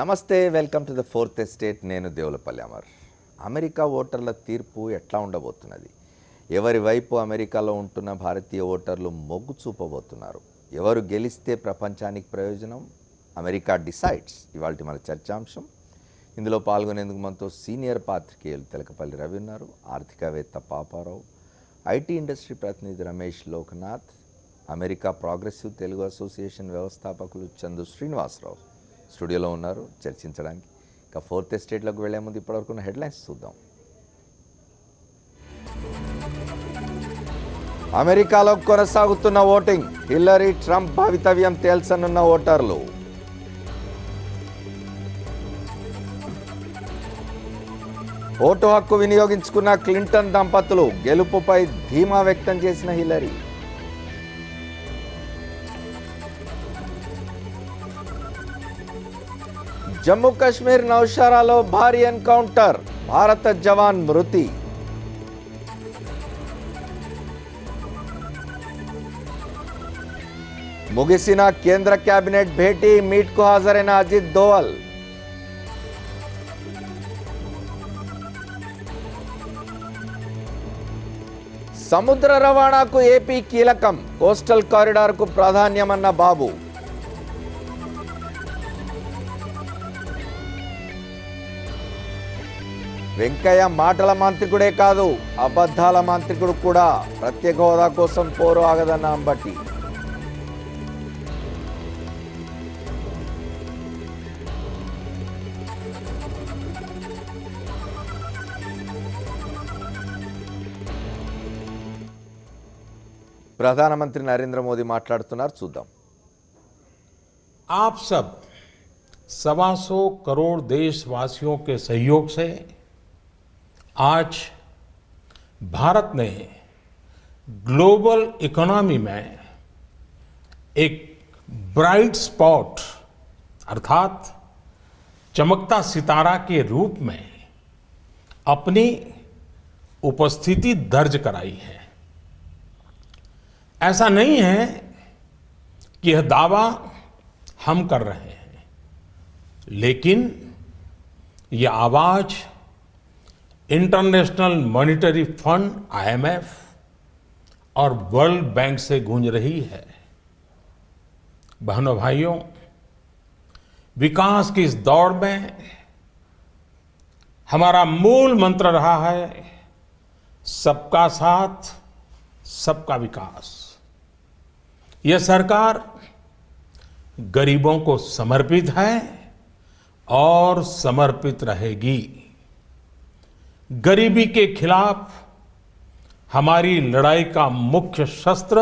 నమస్తే, welcome to the fourth estate. నేను Devulapalli Amar. America ఓటర్ల తీర్పు ఎట్లా ఉండబోతున్నది? ఎవరి వైపు అమెరికాలో ఉంటున్న భారతీయ ఓటర్లు మొగ్గు చూపబోతున్నారు? ఎవరు గెలిస్తే ప్రపంచానికి ప్రయోజనం? అమెరికా డిసైడ్స్ ఇవాళ మన చర్చాంశం. ఇందులో పాల్గొనేందుకు మనతో సీనియర్ పాత్రికేయులు తెలకపల్లి రవి ఉన్నారు, ఆర్థికవేత్త పాపారావు, ఐటీ ఇండస్ట్రీ ప్రతినిధి Ramesh Lokanath, America progressive Telugu association వ్యవస్థాపకులు చందు శ్రీనివాసరావు స్టూడియోలో ఉన్నారు చర్చించడానికి. ఇక ఫోర్త్ ఎస్టేట్లోకి వెళ్లే ముందు ఇప్పటివరకు హెడ్లైన్స్ చూద్దాం. అమెరికాలో కొనసాగుతున్న ఓటింగ్. హిల్లరీ ట్రంప్ భవితవ్యం తేల్చనున్న ఓటర్లు. ఓటు హక్కు వినియోగించుకున్న క్లింటన్ దంపతులు. గెలుపుపై ధీమా వ్యక్తం చేసిన హిల్లరీ. జమ్మూ కాశ్మీర్ నౌషారాలో భారీ ఎన్కౌంటర్. భారత జవాన్ మృతి. ముగిసిన కేంద్ర కేబినెట్ భేటీ. మీట్కు హాజరైన అజిత్ దోవల్. సముద్ర రవాణాకు ఏపీ కీలకం. కోస్టల్ కారిడార్కు ప్రాధాన్యమన్న బాబు. వెంకయ్య మాటల మాంత్రికుడే కాదు, అబద్ధాల మాంత్రికుడు కూడా. ప్రత్యేక హోదా కోసం పోరు ఆగదన్న అంబటి. ప్రధానమంత్రి నరేంద్ర మోదీ మాట్లాడుతున్నారు, చూద్దాం. आप सब 125 करोड़ देशवासियों के सहयोग से आज भारत ने ग्लोबल इकोनॉमी में एक ब्राइट स्पॉट अर्थात चमकता सितारा के रूप में अपनी उपस्थिति दर्ज कराई है। ऐसा नहीं है कि यह दावा हम कर रहे हैं, लेकिन यह आवाज इंटरनेशनल मॉनिटरी फंड IMF और वर्ल्ड बैंक से गूंज रही है। बहनों भाइयों, विकास की इस दौड़ में हमारा मूल मंत्र रहा है सबका साथ, सबका विकास। यह सरकार गरीबों को समर्पित है और समर्पित रहेगी। गरीबी के खिलाफ हमारी लड़ाई का मुख्य शस्त्र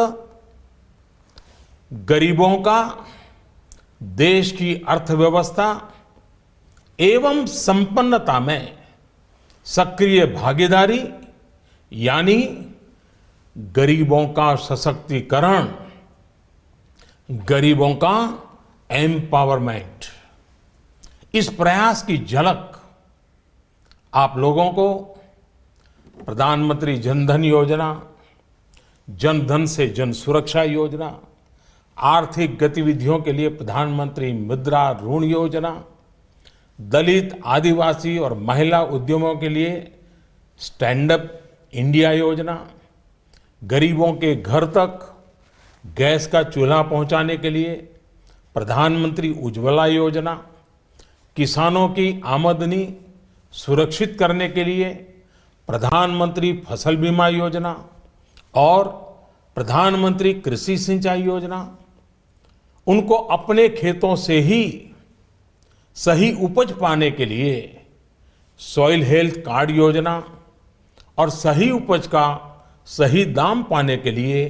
गरीबों का देश की अर्थव्यवस्था एवं संपन्नता में सक्रिय भागीदारी यानी गरीबों का सशक्तिकरण, गरीबों का एम्पावरमेंट। इस प्रयास की झलक आप लोगों को प्रधानमंत्री जनधन योजना, जनधन से जन सुरक्षा योजना, आर्थिक गतिविधियों के लिए प्रधानमंत्री मुद्रा ऋण योजना, दलित, आदिवासी और महिला उद्यमों के लिए स्टैंड अप इंडिया योजना, गरीबों के घर तक गैस का चूल्हा पहुंचाने के लिए प्रधानमंत्री उज्ज्वला योजना, किसानों की आमदनी सुरक्षित करने के लिए प्रधानमंत्री फसल बीमा योजना और प्रधानमंत्री कृषि सिंचाई योजना, उनको अपने खेतों से ही सही उपज पाने के लिए सॉइल हेल्थ कार्ड योजना और सही उपज का सही दाम पाने के लिए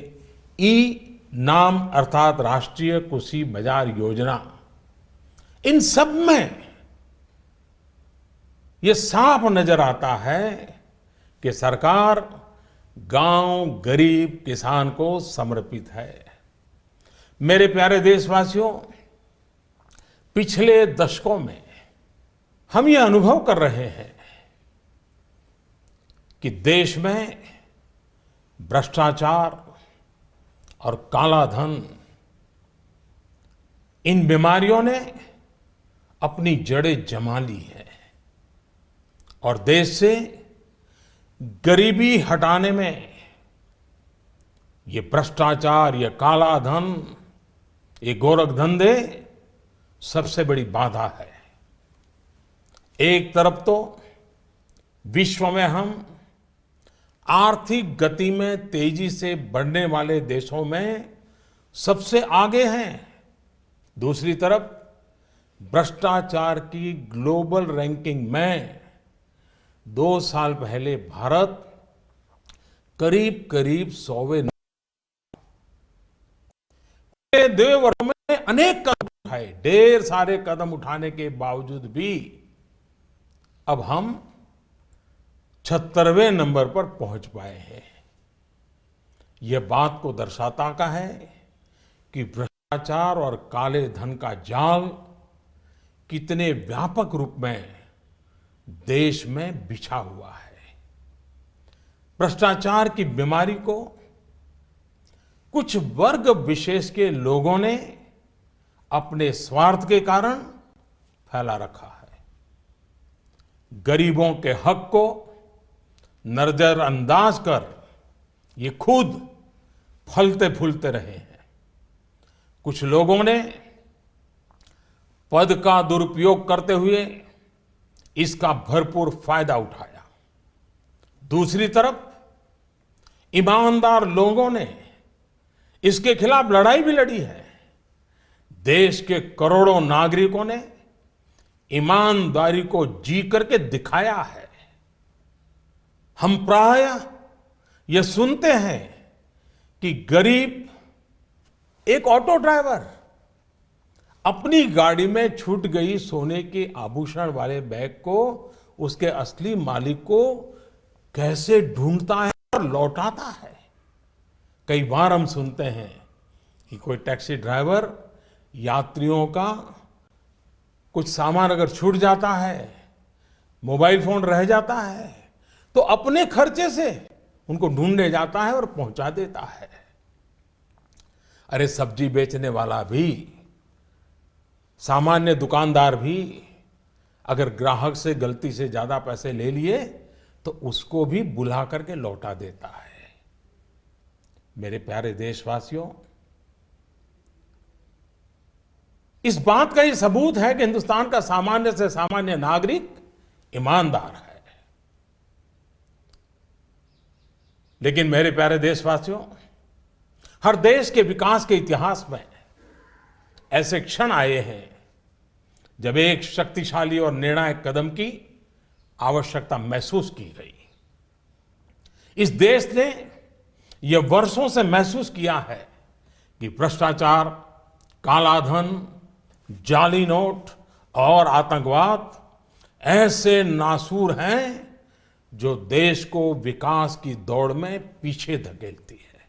ई नाम अर्थात राष्ट्रीय कृषि बाजार योजना। इन सब में ये साफ नजर आता है कि सरकार गांव, गरीब, किसान को समर्पित है। मेरे प्यारे देशवासियों, पिछले दशकों में हम ये अनुभव कर रहे हैं कि देश में भ्रष्टाचार और काला धन, इन बीमारियों ने अपनी जड़ें जमा ली है और देश से गरीबी हटाने में ये भ्रष्टाचार, ये काला धन, ये गोरख धंधे सबसे बड़ी बाधा है। एक तरफ तो विश्व में हम आर्थिक गति में तेजी से बढ़ने वाले देशों में सबसे आगे हैं, दूसरी तरफ भ्रष्टाचार की ग्लोबल रैंकिंग में 2 साल पहले भारत करीब करीब 100वें। 2 वर्षों में अनेक कदम उठाए, ढेर सारे कदम उठाने के बावजूद भी अब हम 76वें नंबर पर पहुंच पाए हैं। यह बात को दर्शाता का है कि भ्रष्टाचार और काले धन का जाल कितने व्यापक रूप में देश में बिछा हुआ है। भ्रष्टाचार की बीमारी को कुछ वर्ग विशेष के लोगों ने अपने स्वार्थ के कारण फैला रखा है। गरीबों के हक को नजरअंदाज कर ये खुद फलते फूलते रहे हैं। कुछ लोगों ने पद का दुरुपयोग करते हुए इसका भरपूर फायदा उठाया। दूसरी तरफ ईमानदार लोगों ने इसके खिलाफ लड़ाई भी लड़ी है। देश के करोड़ों नागरिकों ने ईमानदारी को जी करके दिखाया है। हम प्रायः यह सुनते हैं कि गरीब एक ऑटो ड्राइवर अपनी गाड़ी में छूट गई सोने के आभूषण वाले बैग को उसके असली मालिक को कैसे ढूंढता है और लौटाता है। कई बार हम सुनते हैं कि कोई टैक्सी ड्राइवर यात्रियों का कुछ सामान अगर छूट जाता है, मोबाइल फोन रह जाता है, तो अपने खर्चे से उनको ढूंढने जाता है और पहुंचा देता है। अरे सब्जी बेचने वाला भी, सामान्य दुकानदार भी अगर ग्राहक से गलती से ज्यादा पैसे ले लिए तो उसको भी बुला करके लौटा देता है। मेरे प्यारे देशवासियों, इस बात का ये सबूत है कि हिंदुस्तान का सामान्य से सामान्य नागरिक ईमानदार है। लेकिन मेरे प्यारे देशवासियों, हर देश के विकास के इतिहास में ऐसे क्षण आए हैं जब एक शक्तिशाली और निर्णायक कदम की आवश्यकता महसूस की गई। इस देश ने यह वर्षों से महसूस किया है कि भ्रष्टाचार, कालाधन, जाली नोट और आतंकवाद ऐसे नासूर हैं जो देश को विकास की दौड़ में पीछे धकेलती है,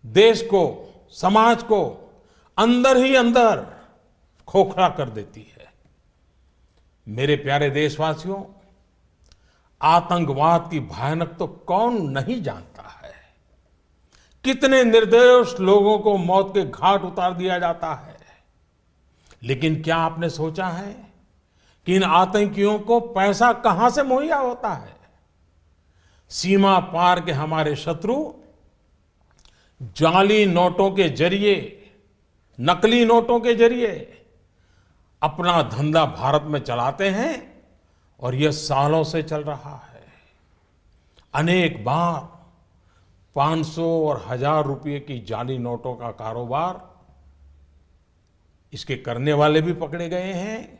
देश को, समाज को अंदर ही अंदर खोखला कर देती है। मेरे प्यारे देशवासियों, आतंकवाद की भयानक तो कौन नहीं जानता है। कितने निर्दोष लोगों को मौत के घाट उतार दिया जाता है। लेकिन क्या आपने सोचा है कि इन आतंकियों को पैसा कहां से मुहैया होता है? सीमा पार के हमारे शत्रु जाली नोटों के जरिए, नकली नोटों के जरिए अपना धंधा भारत में चलाते हैं और यह सालों से चल रहा है। अनेक बार 500 और 1000 रुपये की जाली नोटों का कारोबार इसके करने वाले भी पकड़े गए हैं।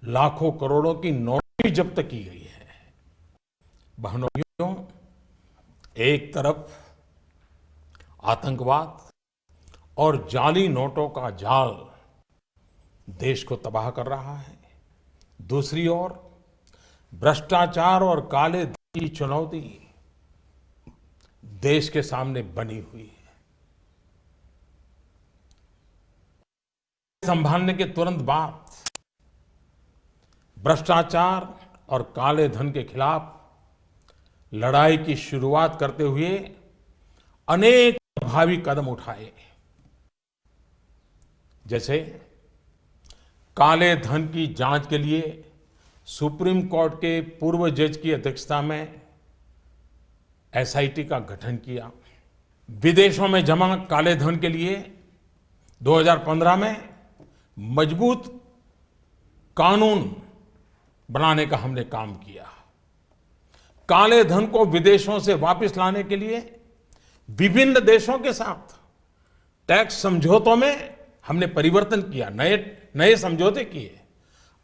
लाखों करोड़ों की नोट भी जब्त की गई है। बहनों, एक तरफ आतंकवाद और जाली नोटों का जाल देश को तबाह कर रहा है, दूसरी ओर भ्रष्टाचार और काले धन की चुनौती देश के सामने बनी हुई है। संभालने के तुरंत बाद भ्रष्टाचार और काले धन के खिलाफ लड़ाई की शुरुआत करते हुए अनेक प्रभावी कदम उठाए, जैसे काले धन की जांच के लिए सुप्रीम कोर्ट के पूर्व जज की अध्यक्षता में एसआईटी का गठन किया। विदेशों में जमा काले धन के लिए 2015 में मजबूत कानून बनाने का हमने काम किया। काले धन को विदेशों से वापस लाने के लिए विभिन्न देशों के साथ टैक्स समझौतों में हमने परिवर्तन किया, नए समझौते किए।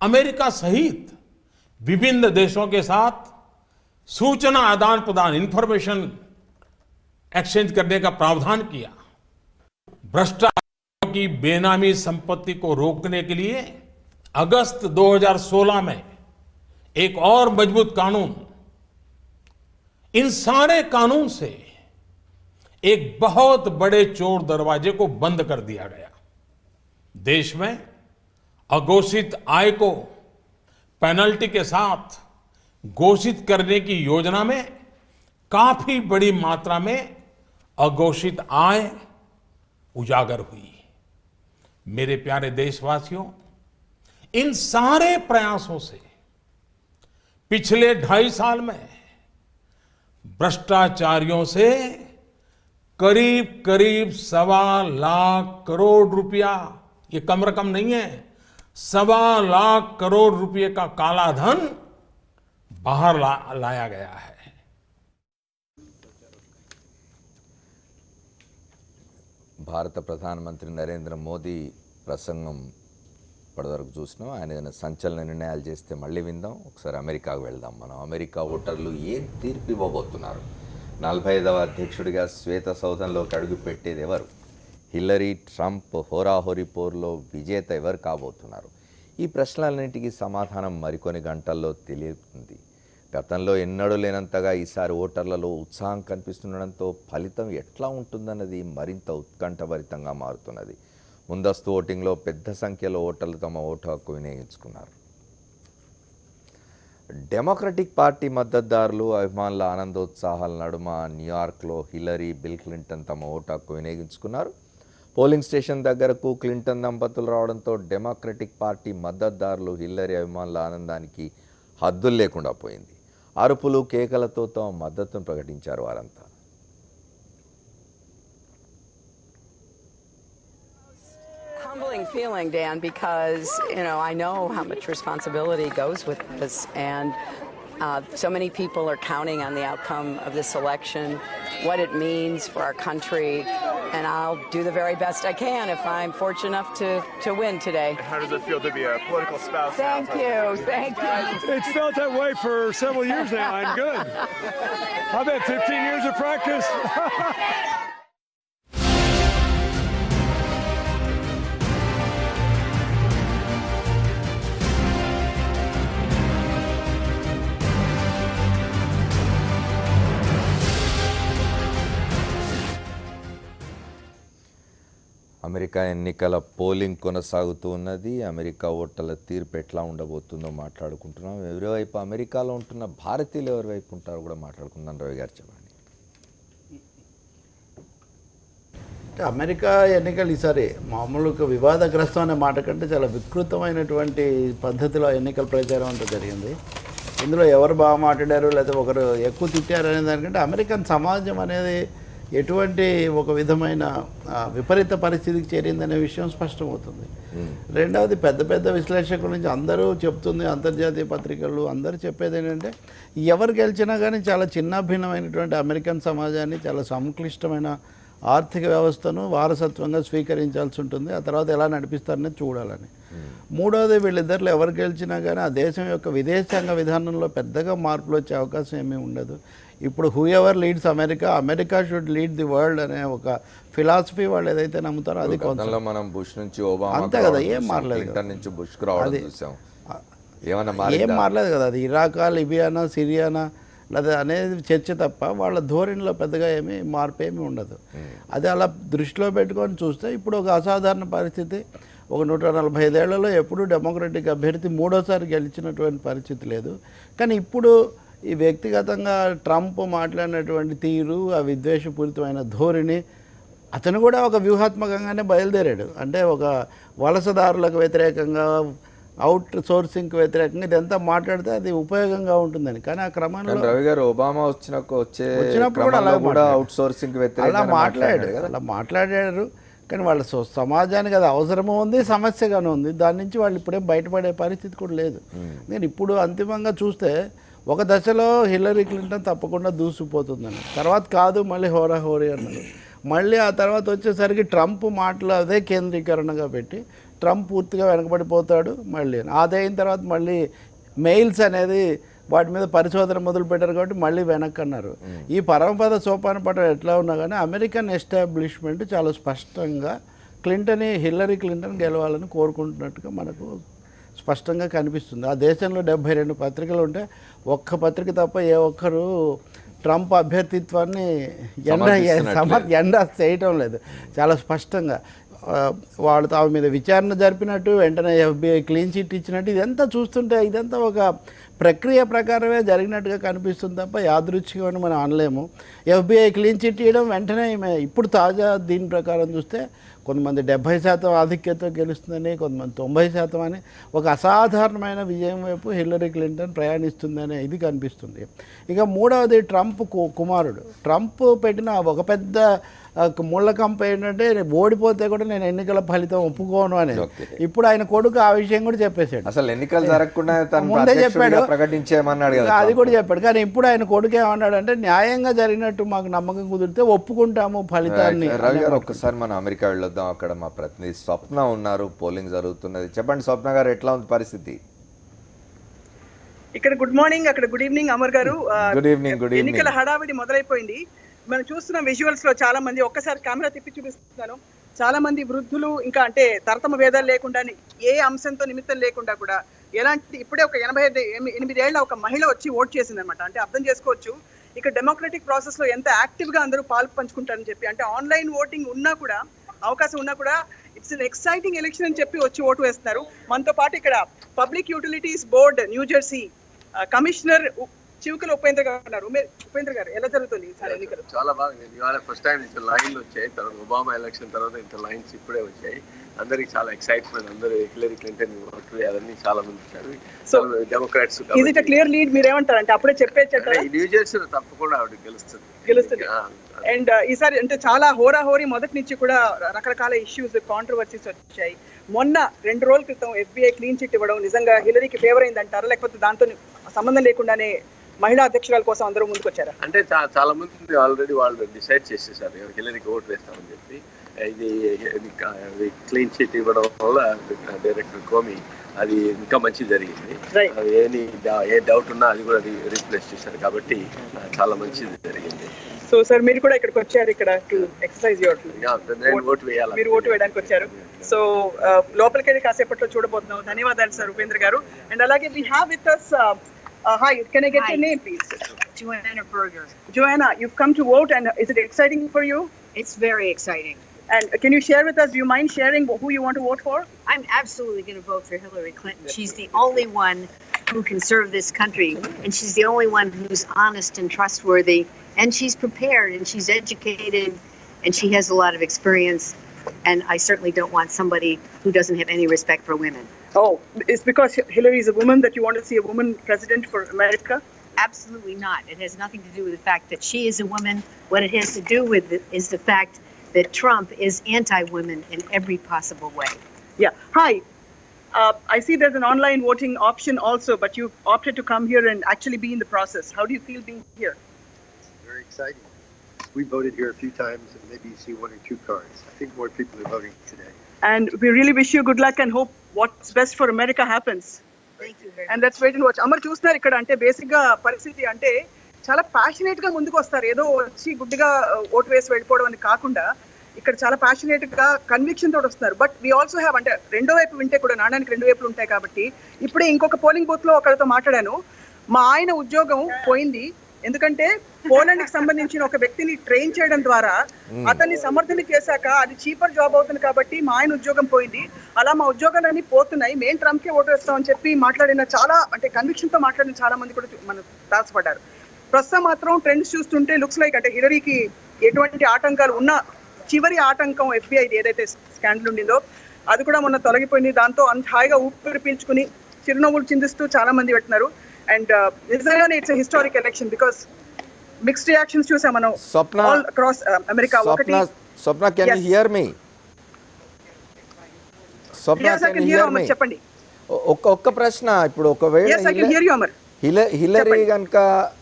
अमेरिका सहित विभिन्न देशों के साथ सूचना आदान प्रदान, इंफॉर्मेशन एक्सचेंज करने का प्रावधान किया। भ्रष्टाचार की बेनामी संपत्ति को रोकने के लिए अगस्त 2016 में एक और मजबूत कानून, इन सारे कानून से एक बहुत बड़े चोर दरवाजे को बंद कर दिया गया। देश में अघोषित आय को पेनल्टी के साथ घोषित करने की योजना में काफी बड़ी मात्रा में अघोषित आय उजागर हुई। मेरे प्यारे देशवासियों, इन सारे प्रयासों से पिछले 2.5 साल में भ्रष्टाचारियों से करीब करीब 1.25 लाख करोड़ रुपया, ये कम रकम नहीं है, 1.25 लाख करोड़ रुपए का काला धन बाहर लाया गया है। భారత ప్రధానమంత్రి నరేంద్ర మోదీ ప్రసంగం ఇప్పటివరకు చూసినాం. ఆయన ఏదైనా సంచలన నిర్ణయాలు చేస్తే మళ్ళీ విందాం. ఒకసారి అమెరికాకు వెళ్దాం. మనం అమెరికా ఓటర్లు ఏం తీర్పు ఇవ్వబోతున్నారు? 45వ అధ్యక్షుడిగా శ్వేత సౌధంలోకి అడుగు పెట్టేది ఎవరు? హిల్లరీ, ట్రంప్ హోరాహోరీ పోరులో విజేత ఎవరు కాబోతున్నారు? ఈ ప్రశ్నలన్నింటికీ సమాధానం మరికొన్ని గంటల్లో తెలియతుంది. గతంలో ఎన్నడూ లేనంతగా ఈసారి ఓటర్లలో ఉత్సాహం కనిపిస్తుండడంతో ఫలితం ఎట్లా ఉంటుందన్నది మరింత ఉత్కంఠభరితంగా మారుతున్నది. ముందస్తు ఓటింగ్లో పెద్ద సంఖ్యలో ఓటర్లు తమ ఓటు హక్కు వినియోగించుకున్నారు. డెమోక్రటిక్ పార్టీ మద్దతుదారులు, అభిమానుల ఆనందోత్సాహాల నడుమ న్యూయార్క్లో హిల్లరీ, బిల్ క్లింటన్ తమ ఓటు హక్కు వినియోగించుకున్నారు. పోలింగ్ స్టేషన్ దగ్గరకు క్లింటన్ దంపతులు రావడంతో డెమోక్రటిక్ పార్టీ మద్దతుదారులు, హిల్లరీ అభిమానుల ఆనందానికి హద్దులు లేకుండా పోయింది. అరుపులు, కేకలతో తమ మద్దతును ప్రకటించారు వారంతా. Humbling feeling, Dan, because I know how much responsibility goes with this, and so many people are counting on the outcome of this election, what it means for our country, and I'll do the very best I can if I'm fortunate enough to win today. How does it feel to be a political spouse? Thank you. It's felt that way for several years now. I'm good. I've had 15 years of practice. America ఎన్నికల polling కొనసాగుతూ ఉన్నది. America ఓటర్ల తీర్పు ఎట్లా ఉండబోతుందో మాట్లాడుకుంటున్నాం. ఎవరివైపు అమెరికాలో ఉంటున్న భారతీయులు ఎవరి వైపు ఉంటారో కూడా మాట్లాడుకుందాం. రవి గారు చెప్పండి. అమెరికా ఎన్నికలు ఈసారి మామూలుగా వివాదగ్రస్తం అనే మాట కంటే చాలా వికృతమైనటువంటి పద్ధతిలో ఎన్నికల ప్రచారం అంతా జరిగింది. ఇందులో ఎవరు బాగా మాట్లాడారు లేదా ఒకరు ఎక్కువ తిట్టారు అనే దానికంటే అమెరికన్ సమాజం అనేది ఎటువంటి ఒక విధమైన విపరీత పరిస్థితికి చేరిందనే విషయం స్పష్టమవుతుంది. రెండవది, పెద్ద పెద్ద విశ్లేషకుల నుంచి అందరూ చెప్తుంది, అంతర్జాతీయ పత్రికలు అందరూ చెప్పేది ఏంటంటే ఎవరు గెలిచినా కానీ చాలా చిన్నాభిన్నమైనటువంటి అమెరికన్ సమాజాన్ని, చాలా సంక్లిష్టమైన ఆర్థిక వ్యవస్థను వారసత్వంగా స్వీకరించాల్సి ఉంటుంది. ఆ తర్వాత ఎలా నడిపిస్తారనేది చూడాలని. మూడవది, వీళ్ళిద్దరిలో ఎవరు గెలిచినా కానీ ఆ దేశం యొక్క విదేశాంగ విధానంలో పెద్దగా మార్పులు వచ్చే అవకాశం ఏమీ ఉండదు. ఇప్పుడు who ever leads America, America should lead the world అనే ఒక ఫిలాసఫీ వాళ్ళు ఏదైతే నమ్ముతారో అది కొంత మనం బుష్ నుంచి ఒబామా అంతే కదా, ఏం మారలేదు కదా, నుంచి బుష్కు రావడం చూసాం. ఏం మారలేదు కదా. అది ఇరాకా, లిబియానా, సిరియానా లేదా అనేది చర్చ తప్ప వాళ్ళ ధోరణిలో పెద్దగా ఏమీ మార్పు ఏమీ ఉండదు. అది అలా దృష్టిలో పెట్టుకొని చూస్తే ఇప్పుడు ఒక అసాధారణ పరిస్థితి. ఒక 145 ఏళ్లలో ఎప్పుడూ డెమోక్రటిక్ అభ్యర్థి మూడోసారి గెలిచినటువంటి పరిస్థితి లేదు. కానీ ఇప్పుడు ఈ వ్యక్తిగతంగా ట్రంప్ మాట్లాడినటువంటి తీరు, ఆ విద్వేషపూరితమైన ధోరణి, అతను కూడా ఒక వ్యూహాత్మకంగానే బయలుదేరాడు. అంటే ఒక వలసదారులకు వ్యతిరేకంగా, అవుట్ సోర్సింగ్కి వ్యతిరేకంగా ఇదంతా మాట్లాడితే అది ఉపయోగంగా ఉంటుందని. కానీ ఆ క్రమంలో రవి గారు ఒబామా వచ్చినప్పుడు కూడా కూడా అవుట్ సోర్సింగ్ అలా మాట్లాడారు. కానీ వాళ్ళ సమాజానికి అది అవసరమూ ఉంది, సమస్యగానే ఉంది. దాని నుంచి వాళ్ళు ఇప్పుడే బయటపడే పరిస్థితి కూడా లేదు. నేను ఇప్పుడు అంతిమంగా చూస్తే ఒక దశలో హిల్లరీ క్లింటన్ తప్పకుండా దూసిపోతుందని, తర్వాత కాదు మళ్ళీ హోరాహోరీ అన్నారు. మళ్ళీ ఆ తర్వాత వచ్చేసరికి ట్రంప్ మాటలు అదే కేంద్రీకరణగా పెట్టి ట్రంప్ పూర్తిగా వెనకబడిపోతాడు. మళ్ళీ అదైన తర్వాత మళ్ళీ మెయిల్స్ అనేది వాటి మీద పరిశోధన మొదలు పెట్టారు కాబట్టి మళ్ళీ వెనక్కి అన్నారు. ఈ పరమపద సోపాన పటం ఎట్లా ఉన్నా కానీ అమెరికన్ ఎస్టాబ్లిష్మెంట్ చాలా స్పష్టంగా హిల్లరీ క్లింటన్ గెలవాలని కోరుకుంటున్నట్టుగా మనకు స్పష్టంగా కనిపిస్తుంది. ఆ దేశంలో 72 పత్రికలు ఉంటే ఒక్క పత్రిక తప్ప ఏ ఒక్కరు ట్రంప్ అభ్యర్థిత్వాన్ని ఎండ చేయటం లేదు. చాలా స్పష్టంగా వాళ్ళు తాము మీద విచారణ జరిపినట్టు, వెంటనే FBI క్లీన్ చిట్ ఇచ్చినట్టు, ఇదంతా చూస్తుంటే ఇదంతా ఒక ప్రక్రియ ప్రకారమే జరిగినట్టుగా కనిపిస్తుంది తప్ప యాదృచ్ఛికమని మనం అనలేము. FBI క్లీన్ చిట్ ఇవ్వడం వెంటనే ఇప్పుడు తాజా దీని ప్రకారం చూస్తే కొంతమంది 70% ఆధిక్యతతో గెలుస్తుందని, కొంతమంది 90% అని, ఒక అసాధారణమైన విజయం వైపు హిల్లరీ క్లింటన్ ప్రయాణిస్తుందనే ఇది కనిపిస్తుంది. ఇక మూడవది ట్రంప్ కుమారుడు. ట్రంప్ పెట్టిన ఒక పెద్ద ముళ్ళకంప ఏంటంటే ఓడిపోతే కూడా నేను ఎన్నికల ఫలితం ఒప్పుకోను అనేది. ఇప్పుడు ఆయన కొడుకు ఆ విషయం కూడా చెప్పేశాడు. అసలు ఎన్నికలు జరగకుండా ముందే చెప్పాడు, ప్రకటించేమన్నాడు కదా, అది కూడా చెప్పాడు. కానీ ఇప్పుడు ఆయన కొడుకు ఏమన్నాడంటే న్యాయంగా జరిగినట్టు మాకు నమ్మకం కుదిరితే ఒప్పుకుంటాము ఫలితాన్ని. రవి గారు ఒక్కసారి మనం అమెరికా వెళ్ళొద్దాం. అక్కడ మా ప్రతినిధి స్వప్న ఉన్నారు, పోలింగ్ జరుగుతున్నది. చెప్పండి స్వప్న గారు, ఎట్లా ఉంది పరిస్థితి? ఇక్కడ గుడ్ మార్నింగ్, అక్కడ గుడ్ ఈవినింగ్ అమర్ గారు. Good evening. ఎన్నికల హడావిడి మొదలైపోయింది. మనం చూస్తున్న విజువల్స్ లో చాలా మంది, ఒక్కసారి కెమెరా తిప్పి చూపిస్తున్నాను, చాలా మంది వృద్ధులు, ఇంకా అంటే తరతమ భేదాలు లేకుండా, ఏ అంశంతో నిమిత్తం లేకుండా కూడా ఎలాంటి, ఇప్పుడే ఒక 88 ఏళ్ల ఒక మహిళ వచ్చి ఓట్ చేసింది అనమాట. అంటే అర్థం చేసుకోవచ్చు ఇక్కడ డెమోక్రటిక్ ప్రాసెస్ లో ఎంత యాక్టివ్ గా అందరూ పాలు పంచుకుంటారని చెప్పి. అంటే ఆన్లైన్ ఓటింగ్ ఉన్నా కూడా, అవకాశం ఉన్నా కూడా, ఇట్స్ అన్ ఎక్సైటింగ్ ఎలక్షన్ అని చెప్పి వచ్చి ఓటు వేస్తున్నారు. మనతో పాటు ఇక్కడ public utilities board New Jersey commissioner Chivukula Upendra garu ఉన్నారు. ఉపేంద్ర గారు, ఎలా జరుగుతుంది ఎన్నికలు? చాలా బాగా. ఇవాళ ఫస్ట్ టైం ఇంత లైన్లు వచ్చాయి. తర్వాత ఒబామా ఎలక్షన్ తర్వాత ఇంత లైన్స్ ఇప్పుడే వచ్చాయి. అందరికి చాలా ఎక్సైట్మెంట్. అందరూ హిల్లరీ క్లింటన్ ఓట్లు వేయాలని చాలా మంది వచ్చారు. So Democrats is it clear lead? మీరు ఏమంటారు? అంటే అప్పుడే చెప్పేచ్చారు న్యూ జెర్సీలో తప్పకుండా ఆవిడ గెలుస్తుంది. అండ్ ఈసారి అంటే చాలా హోరాహోరీ మొదటి నుంచి కూడా రకరకాల ఇష్యూస్, కాంట్రవర్సీస్ వచ్చాయి. మొన్న 2 రోజుల క్రితం FBI క్లీన్ చిట్ ఇవ్వడం నిజంగా హిల్లరీకి ఫేవర్ అయింది అంటారా, లేకపోతే దాంతో సంబంధం లేకుండానే మహిళా అధ్యక్షురాల కోసం అందరూ ముందుకు వచ్చారా? అంటే చాలా మంది ఆల్రెడీ వాళ్ళు డిసైడ్ చేసేసారు హిల్లరీకి ఓటు వేస్తామని చెప్పి. ఇది క్లీన్ చిట్ ఇవ్వడం వల్ల డైరెక్టర్ కోమి అది ఇంకా మంచి జరిగింది. ఏ డౌట్ ఉన్నా అది కూడా రీప్లేస్ చేశారు కాబట్టి చాలా మంచిది జరిగింది. సో సార్, మీరు కూడా ఇక్కడికి వచ్చారు, ఇక్కడ టు ఎక్సర్సైజ్ మీరు ఓటు వేయడానికి వచ్చారు. సో లోపలికి వెళ్ళి కాసేపట్లో చూడబోతున్నాం. ధన్యవాదాలు సార్ ఉపేంద్ర గారు. అండ్ అలాగే we have with us hi, can I get your name please? Joanna Berger. Joanna, you've come to vote, and is it exciting for you? It's very exciting. And can you share with us, do you mind sharing who you want to vote for? I'm absolutely going to vote for Hillary Clinton. She's the only one who can serve this country, and she's the only one who's honest and trustworthy, and she's prepared, and she's educated, and she has a lot of experience, and I certainly don't want somebody who doesn't have any respect for women. Oh, it's because Hillary is a woman that you want to see a woman president for America? Absolutely not. It has nothing to do with the fact that she is a woman. What it has to do with is the fact that Trump is anti-women in every possible way. Yeah. Hi. I see there's an online voting option also, but you opted to come here and actually be in the process. How do you feel being here? Very exciting. We voted here a few times, and maybe you see 1 or 2 cars. I think more people are voting today. And we really wish you good luck and hope what's best for America happens. Thank you very much. And let's wait and watch. Amar చూస్తున్నారు ఇక్కడ, అంటే basic గా పరిస్థితి అంటే చాలా passionate గా ముందుకు వస్తారు. ఏదో వచ్చి గుడ్డిగా ఓటు వేసి వెళ్ళిపోవడం అని కాకుండా ఇక్కడ చాలా ప్యాషనేట్ గా కన్విక్షన్ తోటి వస్తున్నారు. బట్ వీ ఆల్సో హ్యావ్, అంటే రెండో వైపు వింటే కూడా నాణానికి 2 వైపులు ఉంటాయి కాబట్టి. ఇప్పుడే ఇంకొక పోలింగ్ బూత్ లో ఒకరితో మాట్లాడాను. మా ఆయన ఉద్యోగం పోయింది, ఎందుకంటే పోలాండ్ కి సంబంధించిన ఒక వ్యక్తిని ట్రైన్ చేయడం ద్వారా అతన్ని సమర్థన చేశాక అది చీపర్ జాబ్ అవుతుంది కాబట్టి మా ఆయన ఉద్యోగం పోయింది. అలా మా ఉద్యోగాలన్నీ పోతున్నాయి, మేము ట్రంప్ కే ఓటు వేస్తామని చెప్పి మాట్లాడిన, చాలా అంటే కన్విక్షన్ తో మాట్లాడిన చాలా మంది కూడా మనం తారసపడ్డారు. ప్రస్తుతం మాత్రం ట్రెండ్స్ చూస్తుంటే లుక్స్ లైక్, అంటే హిల్లరీకి ఎటువంటి ఆటంకాలు ఉన్నా చివరి ఆటంకం FBI ఏదైతే స్కాండల్ ఉండిందో అది కూడా మొన్న తొలగిపోయింది. దాంతో అంత హాయిగా ఊపిరి పీల్చుకుని చిరునవ్వులు చిందిస్తూ చాలా మంది పెట్టినారు. అండ్ నిజంగానే it's historic election because mixed reactions చూసాం మనం ఆల్ అక్రాస్ అమెరికా. ఒకటి Swapna can you hear me? Swapna can you hear me? చెప్పండి. ఒక్క ప్రశ్న, ఇప్పుడు ఒకవేళ హిల్లరీ కనుక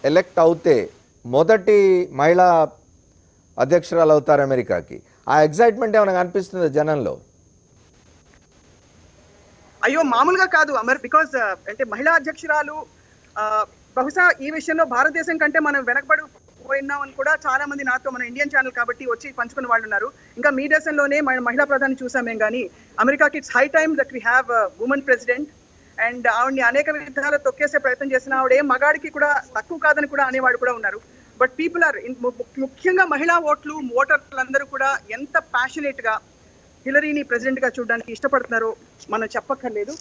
ఎలెక్ట్ అవుతే మొదటి మహిళా అధ్యక్షురాలు అవుతారు అమెరికాకి, ఆ ఎగ్జైట్మెంట్ ఏమైనా కనిపిస్తుందా జనంలో? అయ్యో మామూలుగా కాదు అమర్, బికాస్ అంటే మహిళా అధ్యక్షురాలు బహుశా ఈ విషయంలో భారతదేశం కంటే మనం వెనకబడి పోయినామని కూడా చాలా మంది నాతో, మన ఇండియన్ ఛానల్ కాబట్టి వచ్చి పంచుకునే వాళ్ళు ఉన్నారు. ఇంకా మీ దేశంలోనే మహిళా ప్రధాని చూసామేం కానీ అమెరికాకి it's high time that we have women president. And ఆవిడని అనేక విధాలు తొక్కేసే ప్రయత్నం చేసిన ఆవిడ ఏ మగాడికి కూడా తక్కువ కాదని కూడా అనేవాడు కూడా ఉన్నారు. బట్ పీపుల్ ఆర్ ముఖ్యంగా మహిళా ఓటర్లందరూ కూడా ఎంత ప్యాషనేట్ గా హిలరీని ప్రెసిడెంట్ గా చూడడానికి ఇష్టపడుతున్నారో మనం చెప్పక్కర్లేదు.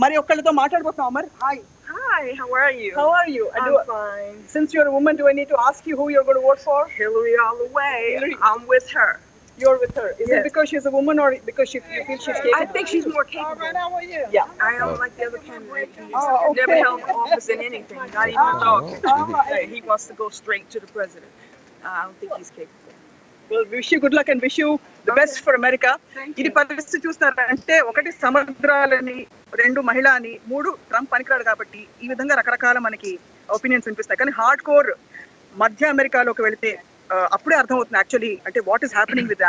మరి ఒక్కళ్ళతో మాట్లాడబోతున్నాం. Amar, hi. Hi, how are you? How are you? I'm fine. Since you're a woman, do I need to ask you who you're going to vote for? Hillary all the way. Hillary. I'm with her. You're with her. Is Yes. it because she's a woman or because you feel she's capable? I think she's more capable. How are you? Yeah, I am like the other candidate. He's okay. never held office in anything, not even a dog. He wants to go straight to the president. I don't think he's capable. Well, wish you good luck and wish you the best for America. ఇది పరిస్థితి చూస్తారంటే ఒకటి సముద్రాలని, రెండు మహిళ అని, మూడు Trump పనికిరాడు కాబట్టి ఈ విధంగా రకరకాల మనకి ఒపీనియన్స్ వినిపిస్తాయి. కానీ హార్డ్ కోర్ మధ్య అమెరికాలోకి వెళితే అప్పుడే అర్థమవుతుంది యాక్చువల్లీ అంటే వాట్ ఈస్ హ్యాపెనింగ్ విత్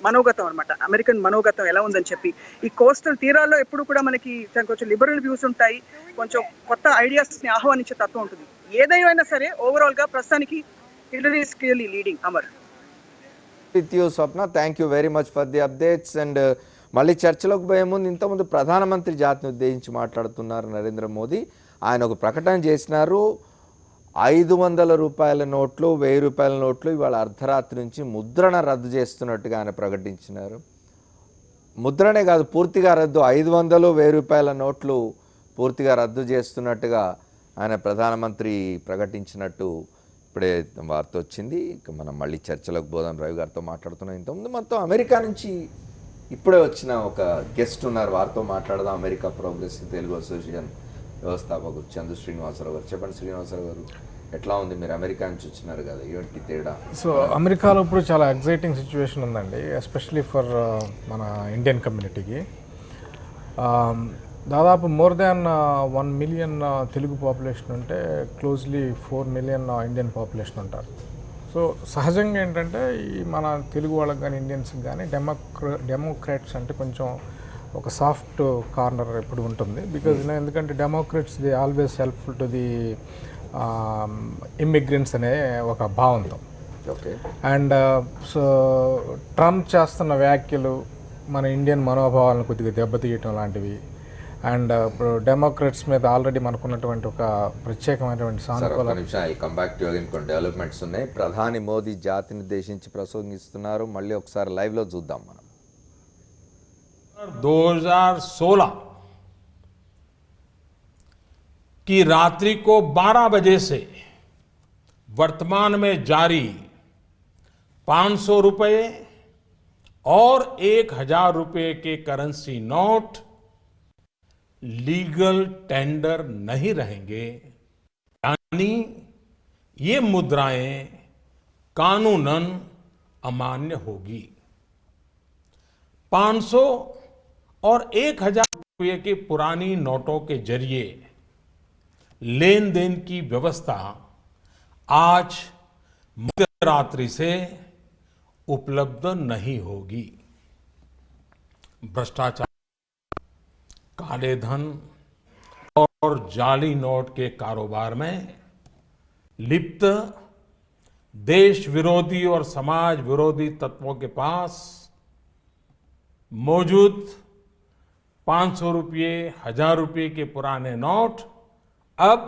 మనోగతం అనమాట, అమెరికన్ మనోగతం ఎలా ఉందని చెప్పి. ఈ కోస్టల్ తీరాల్లో ఎప్పుడు కూడా మనకి కొంచెం లిబరల్ వ్యూస్ ఉంటాయి, కొంచెం కొత్త ఐడియాస్ ని ఆహ్వానించే తత్వం ఉంటుంది. ఏదైనా సరే ఓవరాల్ గా ప్రస్తుతానికి Hillary is clearly leading. Amar, with you Swapna, thank you very much for the updates. And మళ్ళీ చర్చలోకి పోయే ముందు ఇంతకుముందు ప్రధానమంత్రి జాతిని ఉద్దేశించి మాట్లాడుతున్నారు నరేంద్ర మోదీ. ఆయన ఒక ప్రకటన చేసినారు, 500 రూపాయల నోట్లు, 1000 రూపాయల నోట్లు ఇవాళ అర్ధరాత్రి నుంచి ముద్రణ రద్దు చేస్తున్నట్టుగా ఆయన ప్రకటించినారు. ముద్రణే కాదు, పూర్తిగా రద్దు, 500, 1000 రూపాయల నోట్లు పూర్తిగా రద్దు చేస్తున్నట్టుగా ఆయన ప్రధానమంత్రి ప్రకటించినట్టు ఇప్పుడే వార్త వచ్చింది. ఇక మనం మళ్ళీ చర్చలోకి పోదాం. రవి గారితో మాట్లాడుతున్నాం. ఇంతకుముందు మనతో అమెరికా నుంచి ఇప్పుడే వచ్చిన ఒక గెస్ట్ ఉన్నారు, వారితో మాట్లాడదాం. అమెరికా ప్రోగ్రెసివ్ తెలుగు అసోసియేషన్ వ్యవస్థాపకులు చందు శ్రీనివాసరావు గారు. చెప్పండి శ్రీనివాసరావు గారు, ఎట్లా ఉంది? మీరు అమెరికా నుంచి వచ్చినారు కదా, ఏంటి తేడా? సో అమెరికాలో ఇప్పుడు చాలా ఎగ్జైటింగ్ సిచ్యువేషన్ ఉందండి, ఎస్పెషలీ ఫర్ మన ఇండియన్ కమ్యూనిటీకి. దాదాపు more than 1 million Telugu population ఉంటే క్లోజ్లీ 4 మిలియన్ ఇండియన్ పాపులేషన్ ఉంటారు. సో సహజంగా ఏంటంటే ఈ మన తెలుగు వాళ్ళకి కానీ ఇండియన్స్కి కానీ డెమోక్రాట్స్ అంటే కొంచెం ఒక సాఫ్ట్ కార్నర్ ఎప్పుడు ఉంటుంది. బికాజ్ ఎందుకంటే Democrats the always helpful to the immigrants అనే ఒక భావంతో. ఓకే. అండ్ సో ట్రంప్ చేస్తున్న వ్యాఖ్యలు మన ఇండియన్ మనోభావాలను కొద్దిగా దెబ్బతీయటం లాంటివి. అండ్ ఇప్పుడు డెమోక్రాట్స్ మీద ఆల్రెడీ మనకున్నటువంటి ఒక ప్రత్యేకమైనటువంటి సానుకూల డెవలప్మెంట్స్ ఉన్నాయి. ప్రధాని మోదీ జాతిని ఉద్దేశించి ప్రసంగిస్తున్నారు. మళ్ళీ ఒకసారి లైవ్లో చూద్దాం మనం. 2016 की रात्रि को 12 बजे से वर्तमान में जारी 500 रुपए और 1000 रुपए के करेंसी नोट लीगल टेंडर नहीं रहेंगे, यानी ये मुद्राएं कानूनन अमान्य होगी। 500 और 1000 रुपये के पुरानी नोटों के जरिए लेन देन की व्यवस्था आज मध्यरात्रि से उपलब्ध नहीं होगी। भ्रष्टाचार, काले धन और जाली नोट के कारोबार में लिप्त देश विरोधी और समाज विरोधी तत्वों के पास मौजूद 500 रुपये, 1000 रुपये के पुराने नोट अब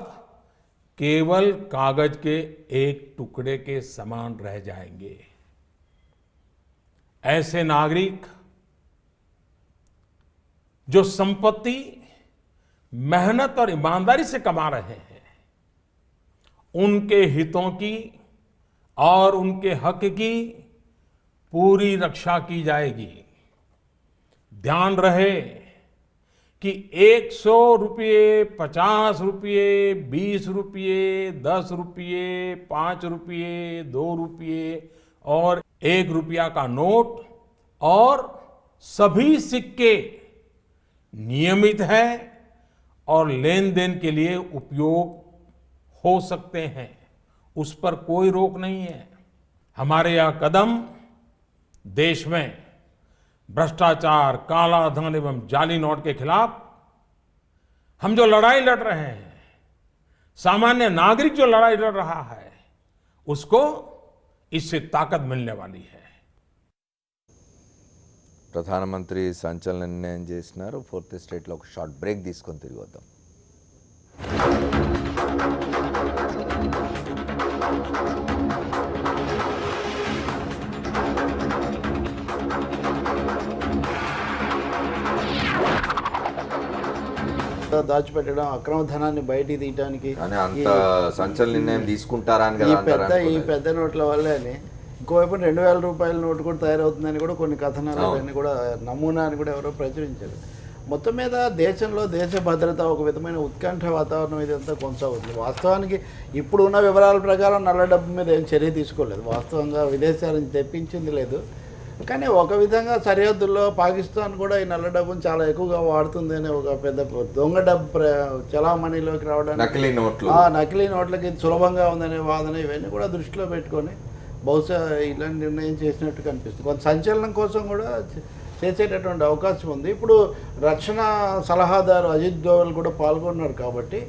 केवल कागज के एक टुकड़े के समान रह जाएंगे। ऐसे नागरिक जो संपत्ति मेहनत और ईमानदारी से कमा रहे हैं, उनके हितों की और उनके हक की पूरी रक्षा की जाएगी। ध्यान रहे कि 100 रुपये, 50 रुपये, 20 रुपये, 10 रुपये, 5 रुपये, 2 रुपये और 1 रुपया का नोट और सभी सिक्के नियमित है और लेन देन के लिए उपयोग हो सकते हैं, उस पर कोई रोक नहीं है। हमारे यह कदम देश में भ्रष्टाचार, काला धन एवं जाली नोट के खिलाफ हम जो लड़ाई लड़ रहे हैं, सामान्य नागरिक जो लड़ाई लड़ रहा है, उसको इससे ताकत मिलने वाली है। ప్రధానమంత్రి సంచలన నిర్ణయం చేసినారు. ఫోర్త్ ఎస్టేట్లో ఒక షార్ట్ బ్రేక్ తీసుకొని తిరిగి వద్దాం. దాచిపెట్టడం, అక్రమ ధనాన్ని బయటికి తీయడానికి కానీ అంత సంచలన నిర్ణయం తీసుకుంటారా అని కదా ఈ పెద్ద నోట్ల వల్లనే ఇంకోవైపు 2000 రూపాయల నోటు కూడా తయారవుతుందని కూడా కొన్ని కథనాలు అవన్నీ కూడా నమూనా అని కూడా ఎవరో ప్రచురించారు. మొత్తం మీద దేశంలో దేశ భద్రత ఒక విధమైన ఉత్కంఠ వాతావరణం ఇదంతా కొనసాగుతుంది. వాస్తవానికి ఇప్పుడు ఉన్న వివరాల ప్రకారం నల్ల డబ్బు మీద ఏం చర్య తీసుకోలేదు, వాస్తవంగా విదేశాల నుంచి తెప్పించింది లేదు. కానీ ఒక విధంగా సరిహద్దుల్లో పాకిస్తాన్ కూడా ఈ నల్ల డబ్బును చాలా ఎక్కువగా వాడుతుంది అనే ఒక పెద్ద దొంగ డబ్బు చలామణిలోకి రావడానికి, నకిలీ నోట్లకి సులభంగా ఉందనే వాదన ఇవన్నీ కూడా దృష్టిలో పెట్టుకొని బహుశా ఇలాంటి నిర్ణయం చేసినట్టు కనిపిస్తుంది. కొంత సంచలనం కోసం కూడా చేసేటటువంటి అవకాశం ఉంది. ఇప్పుడు రక్షణ సలహాదారు అజిత్ దోవల్ కూడా పాల్గొన్నారు కాబట్టి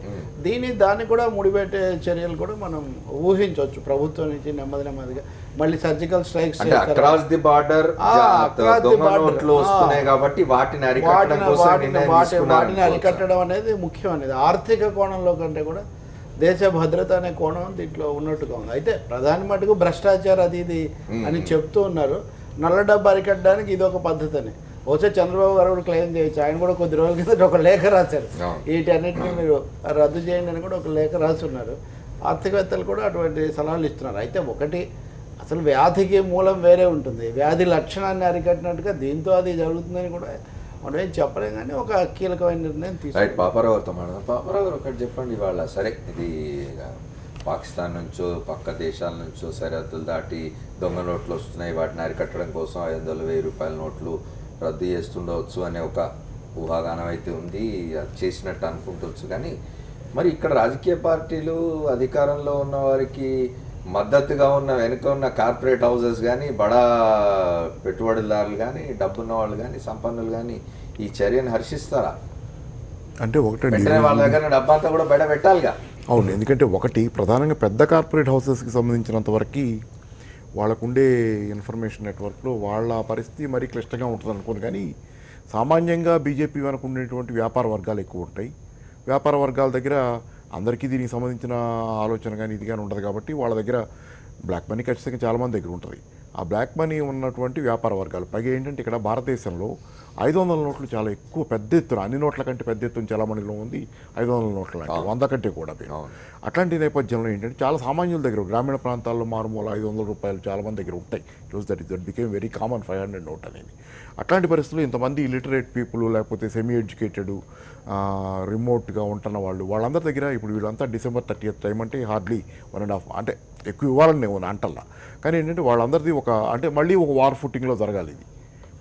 దాన్ని కూడా ముడిపెట్టే చర్యలు కూడా మనం ఊహించవచ్చు. ప్రభుత్వం నుంచి నెమ్మదిగా మళ్ళీ surgical strikes across the border కాబట్టి వాటిని అరికట్టడం అనేది ముఖ్యం అనేది ఆర్థిక కోణంలో కంటే కూడా దేశ భద్రత అనే కోణం దీంట్లో ఉన్నట్టుగా ఉంది. అయితే ప్రధాని మటుకు భ్రష్టాచారం అది ఇది అని చెప్తూ ఉన్నారు. నల్ల డబ్బు అరికట్టడానికి ఇది ఒక పద్ధతి అని బహుశా చంద్రబాబు గారు కూడా క్లెయిమ్ చేయొచ్చు. ఆయన కూడా కొద్ది రోజుల కింద ఒక లేఖ రాశారు, వీటన్నిటిని మీరు రద్దు చేయండి అని కూడా ఒక లేఖ రాస్తున్నారు. ఆర్థికవేత్తలు కూడా అటువంటి సలహాలు ఇస్తున్నారు. అయితే ఒకటి, అసలు వ్యాధికి మూలం వేరే ఉంటుంది. వ్యాధి లక్షణాన్ని అరికట్టినట్టుగా దీంతో అది జరుగుతుందని కూడా మనం ఏం చెప్పలేం. కానీ ఒక కీలకమైన నిర్ణయం తీసుకుంటాం. పాపారావు గారు ఒకటి చెప్పండి. ఇవాళ సరే ఇది పాకిస్తాన్ నుంచో పక్క దేశాల నుంచో సరిహద్దులు దాటి దొంగ నోట్లు వస్తున్నాయి, వాటిని అరికట్టడం కోసం 500, 1000 రూపాయల నోట్లు రద్దు చేస్తుండవచ్చు అనే ఒక ఊహాగానం అయితే ఉంది. అది చేసినట్టు అనుకుంటవచ్చు. కానీ మరి ఇక్కడ రాజకీయ పార్టీలు అధికారంలో ఉన్న వారికి మద్దతుగా ఉన్న వెనుక ఉన్న కార్పొరేట్ హౌసెస్ కానీ, బడా పెట్టుబడిదారులు కానీ, డబ్బున్న వాళ్ళు కానీ, సంపన్నులు కానీ ఈ చర్యను హర్షిస్తారా? అంటే ఒకటి వాళ్ళ దగ్గర డబ్బంతా కూడా బయట పెట్టాలిగా. అవును, ఎందుకంటే ఒకటి ప్రధానంగా పెద్ద కార్పొరేట్ హౌసెస్కి సంబంధించినంత వరకు వాళ్ళకుండే ఇన్ఫర్మేషన్ నెట్వర్క్లో వాళ్ళ పరిస్థితి మరీ క్లిష్టంగా ఉంటుంది అనుకోను. కానీ సామాన్యంగా బీజేపీ వెనక ఉండేటువంటి వ్యాపార వర్గాలు ఎక్కువ ఉంటాయి. వ్యాపార వర్గాల దగ్గర అందరికీ దీనికి సంబంధించిన ఆలోచన కానీ ఇది కానీ ఉండదు కాబట్టి వాళ్ళ దగ్గర బ్లాక్ మనీ ఖచ్చితంగా చాలామంది దగ్గర ఉంటుంది. ఆ బ్లాక్ మనీ ఉన్నటువంటి వ్యాపార వర్గాలు పైగా ఏంటంటే ఇక్కడ భారతదేశంలో 500 నోట్లు చాలా ఎక్కువ పెద్ద ఎత్తున, అన్ని నోట్ల కంటే పెద్ద ఎత్తున చలామణిలో ఉంది 500 నోట్ల లాంటి 100 కంటే కూడా. అట్లాంటి నేపథ్యంలో ఏంటంటే చాలా సామాన్యుల దగ్గర గ్రామీణ ప్రాంతాల్లో మారుమూల 500 రూపాయలు చాలామంది దగ్గర ఉంటాయి. ఈరోజు that became very common 500 note అనేది. అట్లాంటి పరిస్థితుల్లో ఇంతమంది ఇలిటరేట్ పీపుల్ లేకపోతే సెమీ ఎడ్యుకేటెడ్ రిమోట్గా ఉంటున్న వాళ్ళందరి దగ్గర ఇప్పుడు వీళ్ళంతా December 30th టైం అంటే హార్డ్లీ 1.5 అంటే ఎక్కువ ఇవ్వాలని నేను అంటల్లా. కానీ ఏంటంటే వాళ్ళందరిది ఒక అంటే మళ్ళీ ఒక వార్ ఫుటింగ్లో జరగాలి. ఇది